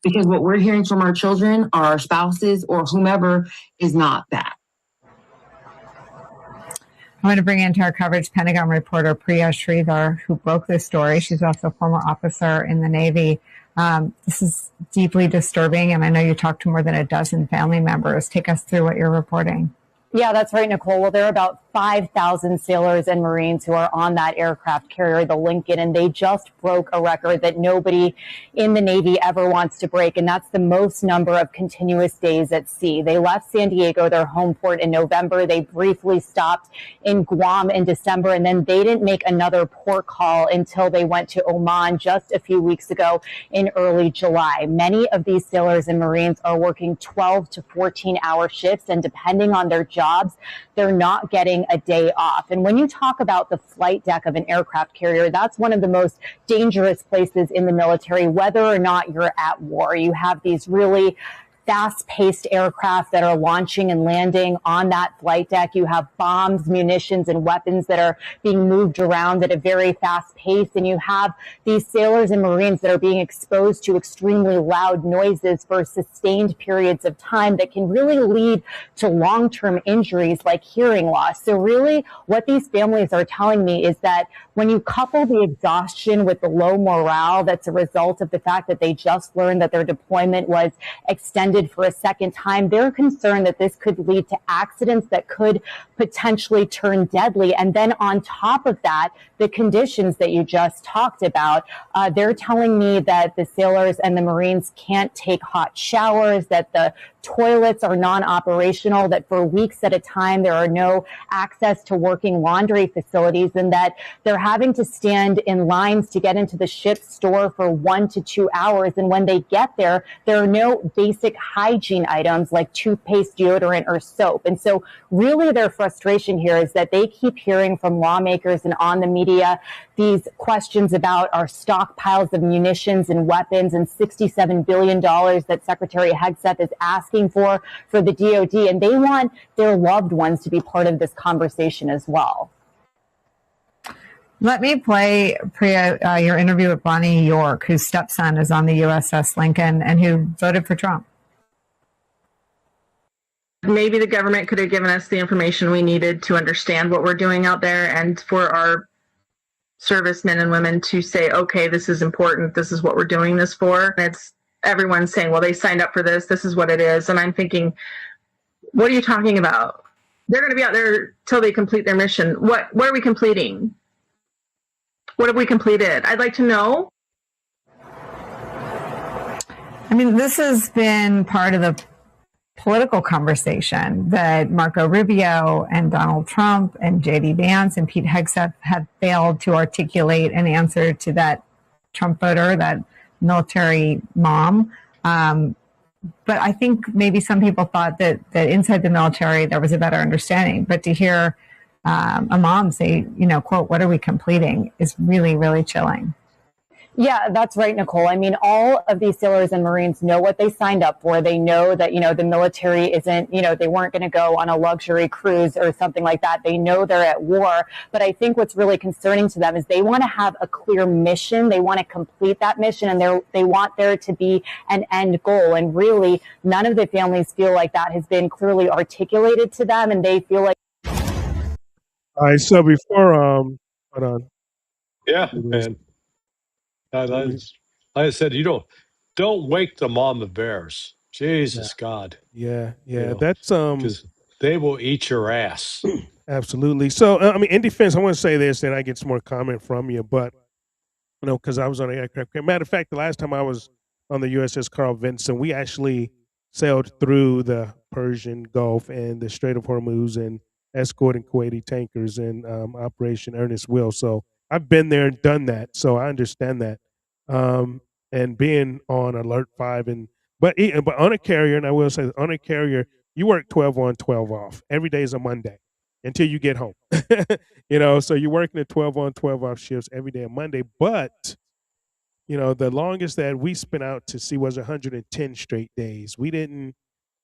Because what we're hearing from our children, or our spouses, or whomever is not that.
I want to bring into our coverage Pentagon reporter Priya Sridhar, who broke this story. She's also a former officer in the Navy. This is deeply disturbing, and I know you talked to more than a dozen family members. Take us through what you're reporting.
Yeah, that's right, Nicole. Well, there are about 5,000 sailors and Marines who are on that aircraft carrier, the Lincoln, and they just broke a record that nobody in the Navy ever wants to break, and that's the most number of continuous days at sea. They left San Diego, their home port, in November. They briefly stopped in Guam in December, and then they didn't make another port call until they went to Oman just a few weeks ago in early July. Many of these sailors and Marines are working 12 to 14-hour shifts, and depending on their jobs, they're not getting a day off. And when you talk about the flight deck of an aircraft carrier, that's one of the most dangerous places in the military, whether or not you're at war. You have these really fast-paced aircraft that are launching and landing on that flight deck. You have bombs, munitions, and weapons that are being moved around at a very fast pace. And you have these sailors and Marines that are being exposed to extremely loud noises for sustained periods of time that can really lead to long-term injuries like hearing loss. So really, what these families are telling me is that when you couple the exhaustion with the low morale that's a result of the fact that they just learned that their deployment was extended for a second time, they're concerned that this could lead to accidents that could potentially turn deadly. And then on top of that, the conditions that you just talked about, they're telling me that the sailors and the Marines can't take hot showers, that the toilets are non-operational, that for weeks at a time there are no access to working laundry facilities, and that they're having to stand in lines to get into the ship's store for 1 to 2 hours. And when they get there, there are no basic hygiene items like toothpaste, deodorant, or soap. And so really their frustration here is that they keep hearing from lawmakers and on the media these questions about our stockpiles of munitions and weapons and $67 billion that Secretary Hegseth is asking for the DOD. And they want their loved ones to be part of this conversation as well.
Let me play, Priya, your interview with Bonnie York, whose stepson is on the USS Lincoln and who voted for Trump.
Maybe the government could have given us the information we needed to understand what we're doing out there, and for our servicemen and women to say, okay, this is important, this is what we're doing this for. And it's everyone saying, well, they signed up for this, this is what it is. And I'm thinking, what are you talking about? They're going to be out there till they complete their mission. What are we completing? What have we completed? I'd like to know.
I mean, this has been part of the political conversation that Marco Rubio and Donald Trump and J.D. Vance and Pete Hegseth have failed to articulate an answer to that Trump voter, that military mom. But I think maybe some people thought that inside the military there was a better understanding. But to hear a mom say, quote, what are we completing is really, really chilling.
Yeah, that's right, Nicole. I mean, all of these sailors and Marines know what they signed up for. They know that, the military isn't, they weren't going to go on a luxury cruise or something like that. They know they're at war. But I think what's really concerning to them is they want to have a clear mission. They want to complete that mission, and they want there to be an end goal. And really, none of the families feel like that has been clearly articulated to them, and they feel like.
All right, so before, hold on.
Yeah, man. Like I said, don't wake the mama bears. Jesus God.
Yeah. That's
because they will eat your ass.
Absolutely. So in defense, I want to say this, and I get some more comment from you, but because I was on an aircraft. Matter of fact, the last time I was on the USS Carl Vinson, we actually sailed through the Persian Gulf and the Strait of Hormuz and escorting Kuwaiti tankers in Operation Earnest Will. So I've been there and done that, so I understand that. And being on Alert 5, but on a carrier, and I will say, on a carrier, you work 12 on, 12 off. Every day is a Monday. until you get home. So you're working at 12 on, 12 off shifts every day on Monday. But, the longest that we spent out to sea was 110 straight days. We didn't,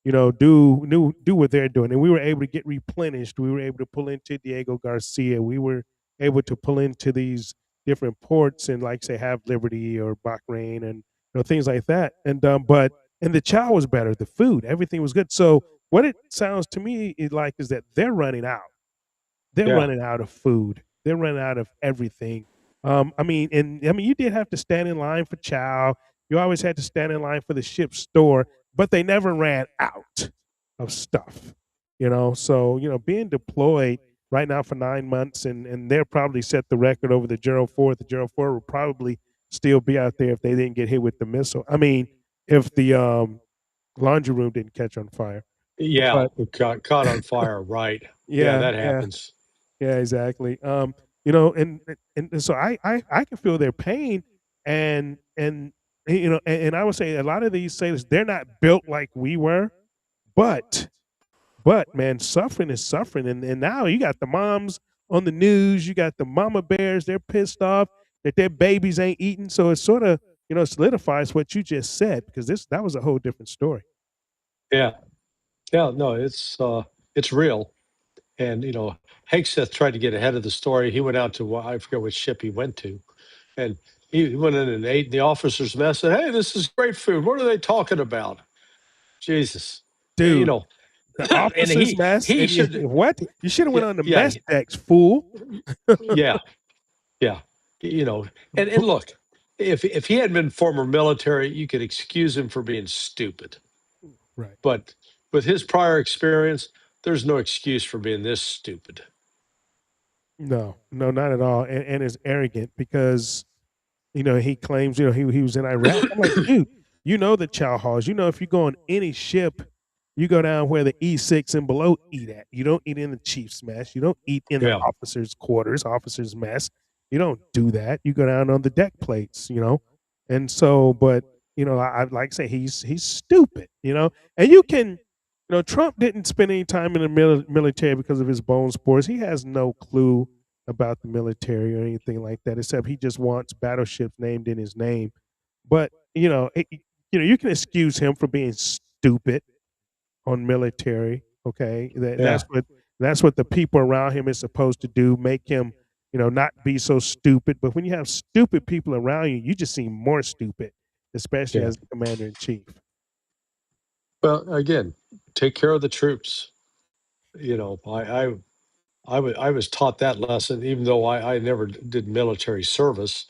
do what they're doing. And we were able to get replenished. We were able to pull into Diego Garcia. We were able to pull into these different ports and, like, say, have Liberty or Bahrain and things like that. And the chow was better, the food, everything was good. So what it sounds to me is that they're running out. They're running out of food. They're running out of everything. You did have to stand in line for chow. You always had to stand in line for the ship store, but they never ran out of stuff. So being deployed right now for 9 months, and they'll probably set the record over the Gerald Ford. The Gerald Ford will probably still be out there if they didn't get hit with the missile. If the laundry room didn't catch on fire.
Yeah,
But
caught on fire, right? Yeah, that happens.
Yeah, exactly. And so I can feel their pain, and I would say a lot of these sailors, they're not built like we were, but man, suffering is suffering, and now you got the moms on the news, you got the mama bears, they're pissed off that their babies ain't eating, so it sort of solidifies what you just said, because that was a whole different story.
Yeah, no, it's real. And Hegseth tried to get ahead of the story. He went out to, I forget which ship he went to, and he went in and ate in the officers' mess. Said, "Hey, this is great food. What are they talking about?" Jesus,
Dude, the
and
officers mess.
he
And
should
what? You should have went on the
yeah
mess decks, fool.
yeah. And look, if he hadn't been former military, you could excuse him for being stupid.
Right.
But with his prior experience, there's no excuse for being this stupid.
No, not at all. And is arrogant because he claims he was in Iraq. I'm like, dude, the chow halls. If you go on any ship, you go down where the E6 and below eat at. You don't eat in the chief's mess. You don't eat in the officers' quarters, officers' mess. You don't do that. You go down on the deck plates. And so, but I like to say he's stupid. And you can. Trump didn't spend any time in the military because of his bone spores. He has no clue about the military or anything like that, except he just wants battleships named in his name. But you can excuse him for being stupid on military. Okay, that's what the people around him is supposed to do. Make him, not be so stupid. But when you have stupid people around you, you just seem more stupid, especially as the commander in chief.
Well, again, take care of the troops. I was taught that lesson, even though I never did military service.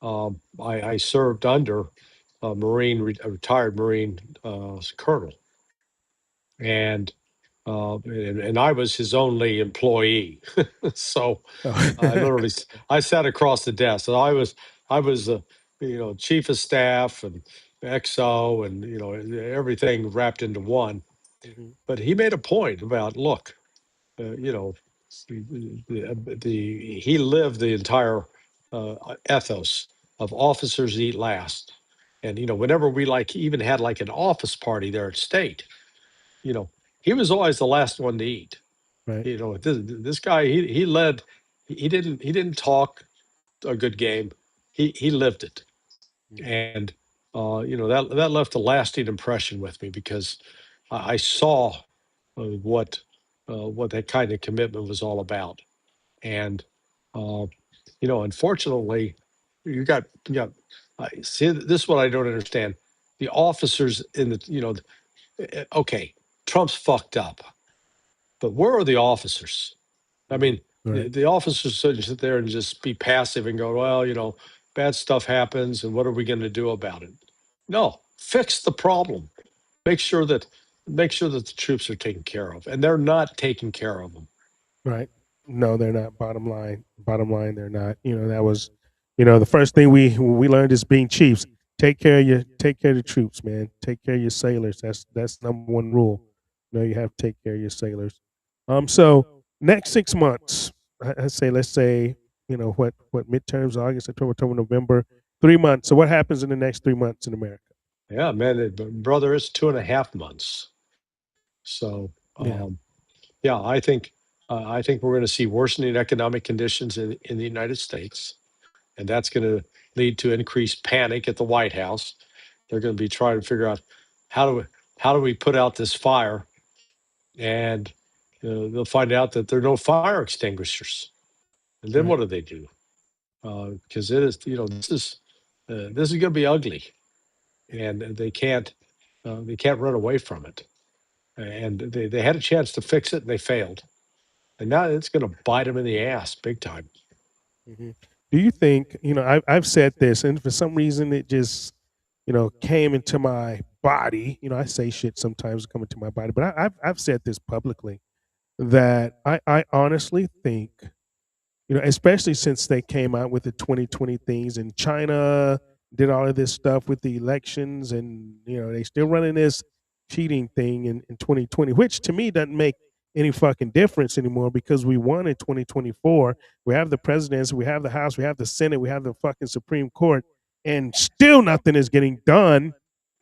I served under a retired Marine colonel, and I was his only employee. So I sat across the desk. So I was chief of staff and XO and everything wrapped into one.
Mm-hmm.
But he made a point about, look, he lived the entire ethos of officers eat last. And whenever we even had like an office party there at State, he was always the last one to eat.
Right.
This guy, he led. He didn't talk a good game. He lived it, and that left a lasting impression with me, because I saw what that kind of commitment was all about. And unfortunately, you got see, this is what I don't understand. The officers in the okay, Trump's fucked up, but where are the officers? I mean,
Right.
the officers shouldn't sit there and just be passive and go, well, bad stuff happens, and what are we going to do about it? No, fix the problem. Make sure that the troops are taken care of, and they're not taking care of them.
Right. No, they're not. Bottom line, they're not. That was, the first thing we learned as being chiefs. Take care of the troops, man. Take care of your sailors. That's number one rule. You have to take care of your sailors. So next 6 months, let's say, what midterms, August, October, November, 3 months. So what happens in the next 3 months in America?
Yeah, man, brother, it's 2.5 months. So, I think I think we're going to see worsening economic conditions in the United States, and that's going to lead to increased panic at the White House. They're going to be trying to figure out how do we put out this fire, and they'll find out that there are no fire extinguishers, and then
Right.
what do they do? Because it is, this is going to be ugly, and they can't run away from it. And they had a chance to fix it, and they failed. And now it's going to bite them in the ass big time.
Mhm. Do you think, I've said this, and for some reason it just, came into my body. I say shit sometimes come into my body, but I've said this publicly that I honestly think, especially since they came out with the 2020 things and China did all of this stuff with the elections, and they still running this cheating thing in 2020, which to me doesn't make any fucking difference anymore because we won in 2024. We have the presidency, we have the House, we have the Senate, we have the fucking Supreme Court, and still nothing is getting done,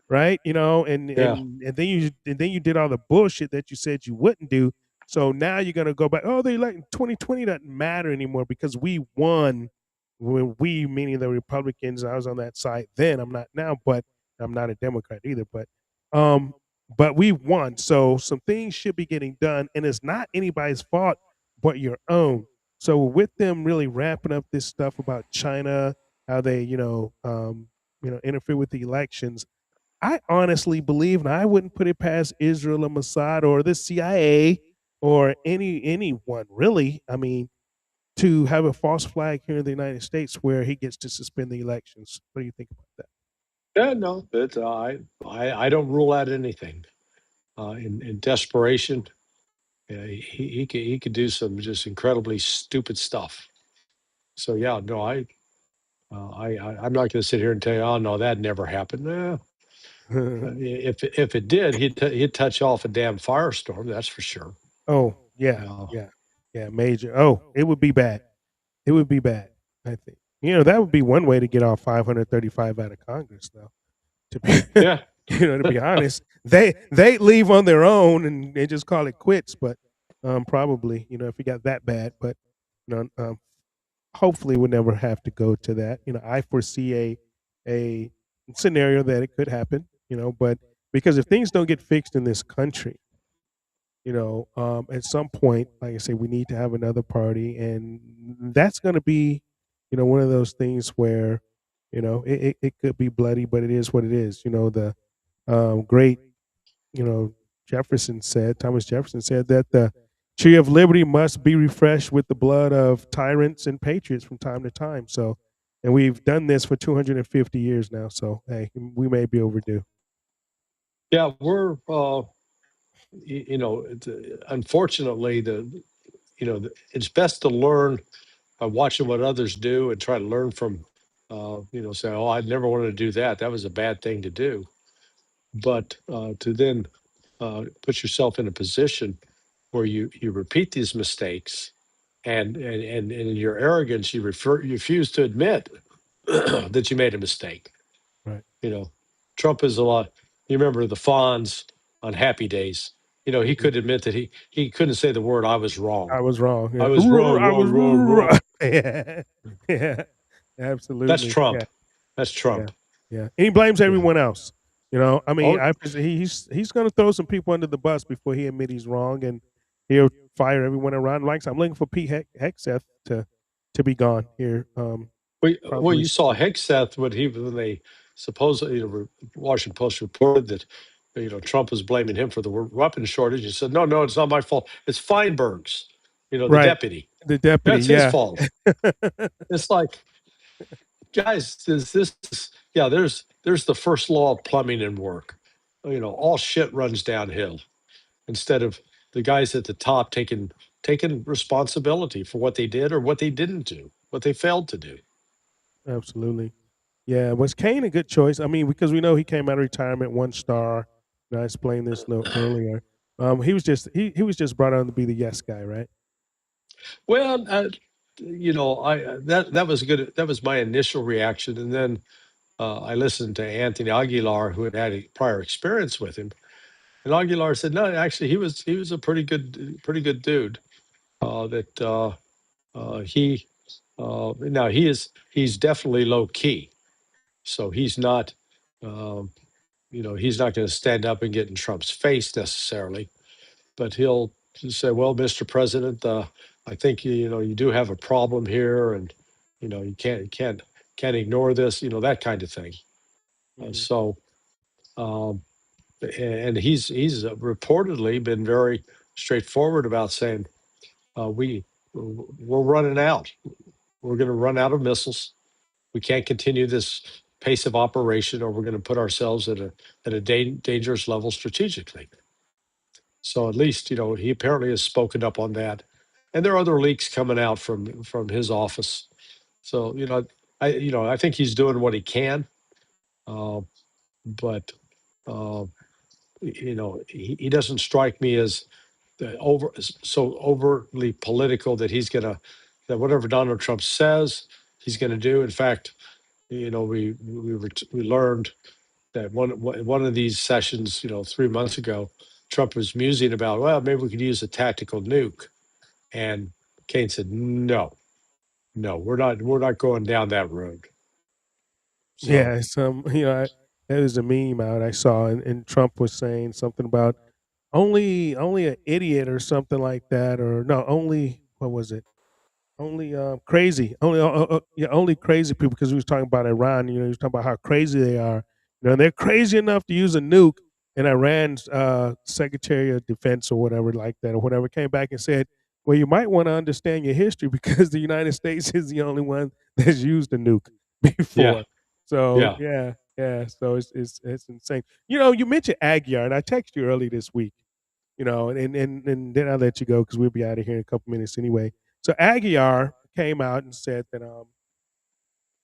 right? And
Yeah.
then you did all the bullshit that you said you wouldn't do. So now you're gonna go back. Oh, they like 2020 doesn't matter anymore because we won. When we, meaning the Republicans, I was on that side then. I'm not now, but I'm not a Democrat either. But we won. So some things should be getting done, and it's not anybody's fault but your own. So with them really ramping up this stuff about China, how they interfere with the elections, I honestly believe, and I wouldn't put it past Israel or Mossad or the CIA or anyone really. I mean, to have a false flag here in the United States where he gets to suspend the elections. What do you think about that?
Yeah, no, but I don't rule out anything. In desperation, he could do some just incredibly stupid stuff. So yeah, no, I'm not going to sit here and tell you, oh no, that never happened. No, if it did, he'd touch off a damn firestorm. That's for sure.
Oh yeah,
Uh,
yeah, major. Oh, it would be bad. It would be bad. I think that would be one way to get all 535 out of Congress, though. To be
yeah,
to be honest, they leave on their own and they just call it quits. But probably if it got that bad, but hopefully we'll never have to go to that. I foresee a scenario that it could happen. But because if things don't get fixed in this country, at some point, like I say, we need to have another party, and that's going to be, one of those things where, it could be bloody, but it is what it is. The great, Thomas Jefferson said that the tree of liberty must be refreshed with the blood of tyrants and patriots from time to time. So, and we've done this for 250 years now. So, hey, we may be overdue.
yeah, we're unfortunately it's best to learn by watching what others do and try to learn from say, oh, I never wanted to do that, that was a bad thing to do. But to then put yourself in a position where you repeat these mistakes, and in your arrogance you refuse to admit that you made a mistake.
Right.
Trump is a lot. You remember the Fonz on Happy Days. He couldn't admit that he couldn't say the word "I was wrong."
I was wrong. Yeah.
I was wrong,
I was
wrong.
Yeah, yeah, absolutely.
That's Trump.
Yeah,
That's Trump.
yeah. And he blames everyone else. I mean,
Oh.
he's going to throw some people under the bus before he admit he's wrong, and he'll fire everyone around. Like I'm looking for Pete Hegseth to be gone here.
Well, you saw Hegseth when they supposedly, Washington Post reported that Trump was blaming him for the weapon shortage. He said, no, it's not my fault. It's Feinberg's, the
right.
deputy.
The deputy,
That's
yeah.
his fault. It's like, guys, there's the first law of plumbing and work. All shit runs downhill instead of the guys at the top taking responsibility for what they did or what they didn't do, what they failed to do.
Absolutely. Yeah, was Kane a good choice? I mean, because we know he came out of retirement 1-star. And I explained this a little earlier. He was just brought on to be the yes guy, right?
Well, that was good. That was my initial reaction, and then I listened to Anthony Aguilar, who had a prior experience with him, and Aguilar said, "No, actually, he was a pretty good dude." that he now he's definitely low key, so he's not he's not going to stand up and get in Trump's face necessarily, but he'll say, well, Mr. President, I think you do have a problem here, and you can't ignore this, that kind of thing. So um, and he's reportedly been very straightforward about saying we're running out. We're going to run out of missiles. We can't continue this pace of operation, or we're going to put ourselves at a dangerous level strategically. So at least he apparently has spoken up on that, and there are other leaks coming out from his office. So I think he's doing what he can, but he doesn't strike me as so overly political that that whatever Donald Trump says he's going to do. In fact, we learned that one of these sessions, 3 months ago, Trump was musing about, well, maybe we could use a tactical nuke, and Kane said, no, we're not going down that road. So,
yeah, there was a meme out I saw, and Trump was saying something about only an idiot or something like that, or no, only what was it? Only crazy, only crazy people, because we was talking about Iran. He was talking about how crazy they are. And they're crazy enough to use a nuke. And Iran's Secretary of Defense or whatever like that, or whatever, came back and said, "Well, you might want to understand your history because the United States is the only one that's used a nuke before." So yeah. So it's insane. You mentioned Aguiar, and I texted you early this week. And then I'll let you go because we'll be out of here in a couple minutes anyway. So Aguiar came out and said that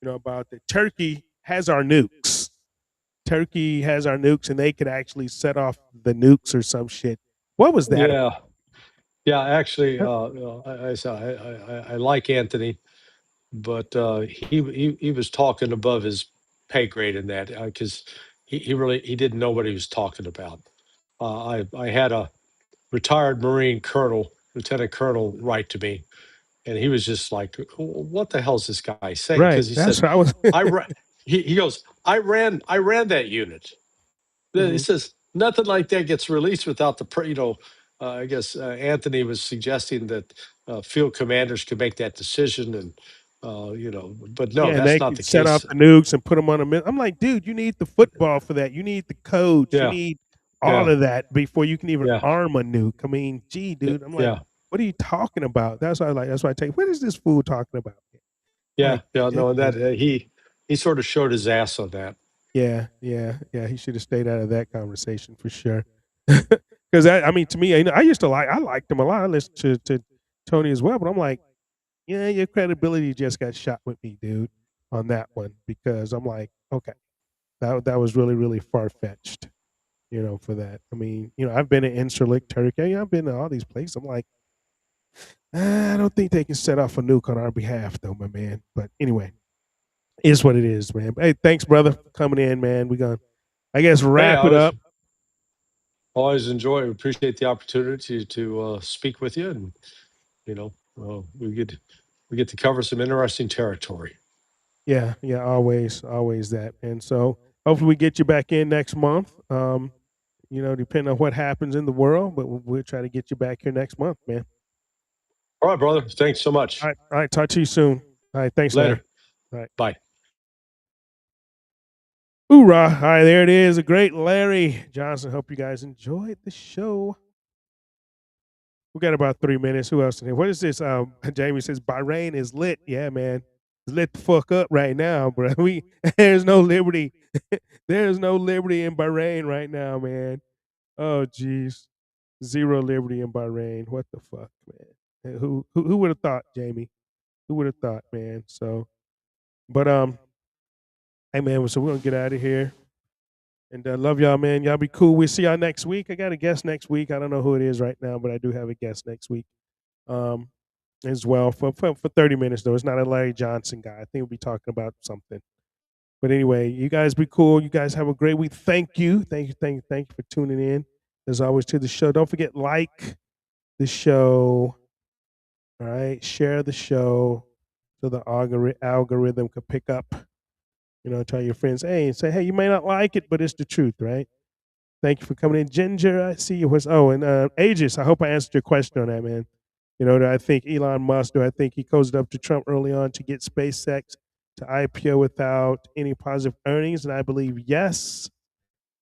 about that Turkey has our nukes. Turkey has our nukes, and they could actually set off the nukes or some shit. What was that?
Yeah. Actually, I like Anthony, but he was talking above his pay grade in that, because he didn't know what he was talking about. I had a retired Marine colonel, lieutenant colonel, write to me, and he was just like, "What the hell is this guy saying?"
Right.
Because he
That's
said,
what I was.
he goes, I ran that unit. He says nothing like that gets released without the I guess Anthony was suggesting that field commanders could make that decision, and but no,
Yeah, and
that's
they
not the
could set off
case.
the nukes and put them on a I'm like, dude, you need the football for that. You need the coach. You
Yeah,
need all
yeah,
of that before you can even
yeah,
arm a nuke. I mean, gee, dude. I'm like,
yeah,
what are you talking about? That's why That's why I take. What is this fool talking about? Like,
yeah. No, and that
ridiculous.
he sort of showed his ass on that.
Yeah. He should have stayed out of that conversation for sure. Because I mean, to me, I used to I liked him a lot. I listened to Tony as well, but I'm like, yeah, your credibility just got shot with me, dude, on that one, because I'm like, okay, that was really really far fetched, for that. I mean, I've been in Incirlik, Turkey. I've been to all these places. I'm like, I don't think they can set off a nuke on our behalf, though, my man. But anyway, is what it is, man. But hey, thanks, brother, for coming in, man. We gonna, I guess,
Hey,
wrap it up.
always appreciate the opportunity to speak with you, and we get to cover some interesting territory.
Yeah, always that. And so hopefully we get you back in next month. Depending on what happens in the world, but we'll try to get you back here next month, man.
All right, brother. Thanks so much.
All right. Talk to you soon. All right. Thanks, Larry.
Later.
All right.
Bye.
Hoorah. All right. There it is. A great Larry Johnson. Hope you guys enjoyed the show. We got about 3 minutes. Who else in here? What is this? Jamie says Bahrain is lit. Yeah, man. It's lit the fuck up right now, bro. There's no liberty. There's no liberty in Bahrain right now, man. Oh, geez. Zero liberty in Bahrain. What the fuck, man? Who would have thought, Jamie? Who would have thought, man? So, but hey, man. So we're gonna get out of here, and love y'all, man. Y'all be cool. We'll see y'all next week. I got a guest next week. I don't know who it is right now, but I do have a guest next week, as well for 30 minutes though. It's not a Larry Johnson guy. I think we'll be talking about something. But anyway, you guys be cool. You guys have a great week. Thank you for tuning in as always to the show. Don't forget, like the show, All right, share the show so the algorithm could pick up. Tell your friends, hey, and say, hey, you may not like it, but it's the truth, right? Thank you for coming in, Ginger. I see you. And Aegis. I hope I answered your question on that, man. Do I think Elon Musk? Do I think he cozied up to Trump early on to get SpaceX to IPO without any positive earnings? And I believe yes,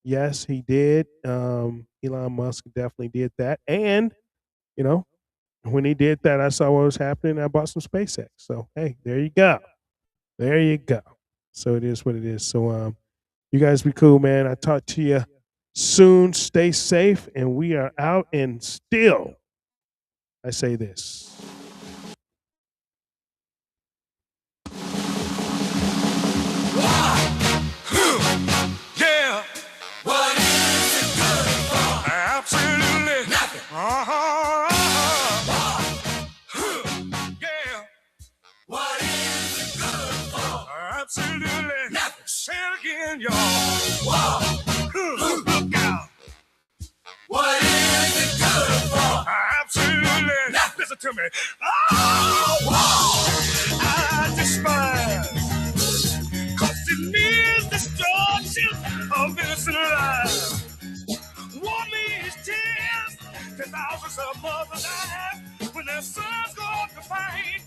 he did. Elon Musk definitely did that. And when he did that, I saw what was happening. I bought some SpaceX. So hey, there you go. There you go. So it is what it is. So you guys be cool, man. I talk to you soon. Stay safe, and we are out. And still, I say this.
Yeah. What is it good for? Absolutely nothing. Yeah. What is it good for? Absolutely nothing. Say it again, y'all. Look out. What is it good for? Absolutely nothing. Listen to me. I despise. Cause it means destruction of innocent lives. War means tears to thousands of mothers die when their sons go off to fight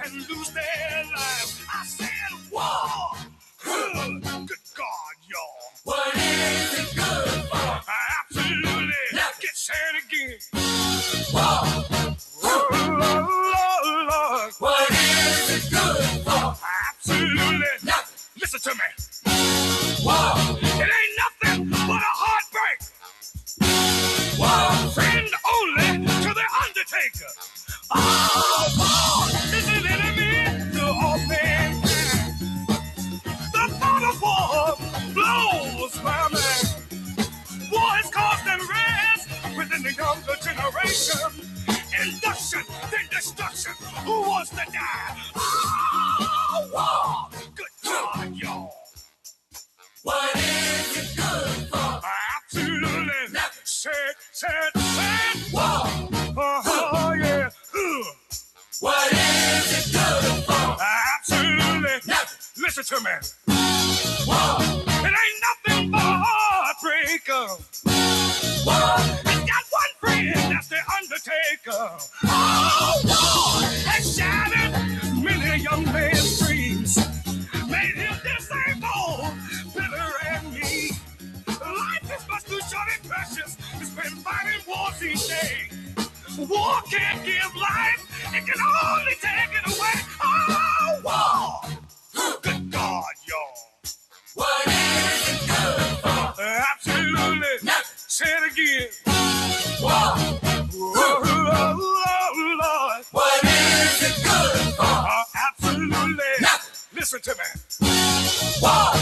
and lose their lives. I said war. Good God, y'all. What is it good for? Absolutely. Get said again. War. Lord. What is it good for? Absolutely. Listen to me. Wow. It ain't nothing but a heartbreak. Wow. Friend only to the undertaker. Oh, is an enemy to all mankind. The thought of war blows my mind. War has caused unrest within the younger generation. Induction, then destruction. Who wants to die? Oh, war. Good God, y'all. What is it good for? Absolutely nothing. Said. War. Oh, yeah. What is it good for? Absolutely nothing. Listen to me. War. It ain't nothing but a heartbreaker. War. It's got one friend, that's the undertaker. Oh, war. That shattered many young men's dreams. Made him disabled, bitter and mean. Life is much too short and precious to spend fighting wars each day. War can't give life, it can only take it away. Oh, war. Good God, y'all. What is it good for? Absolutely nothing. Say it again. War. Oh, Lord. What is it good for? Absolutely nothing. Listen to me. War.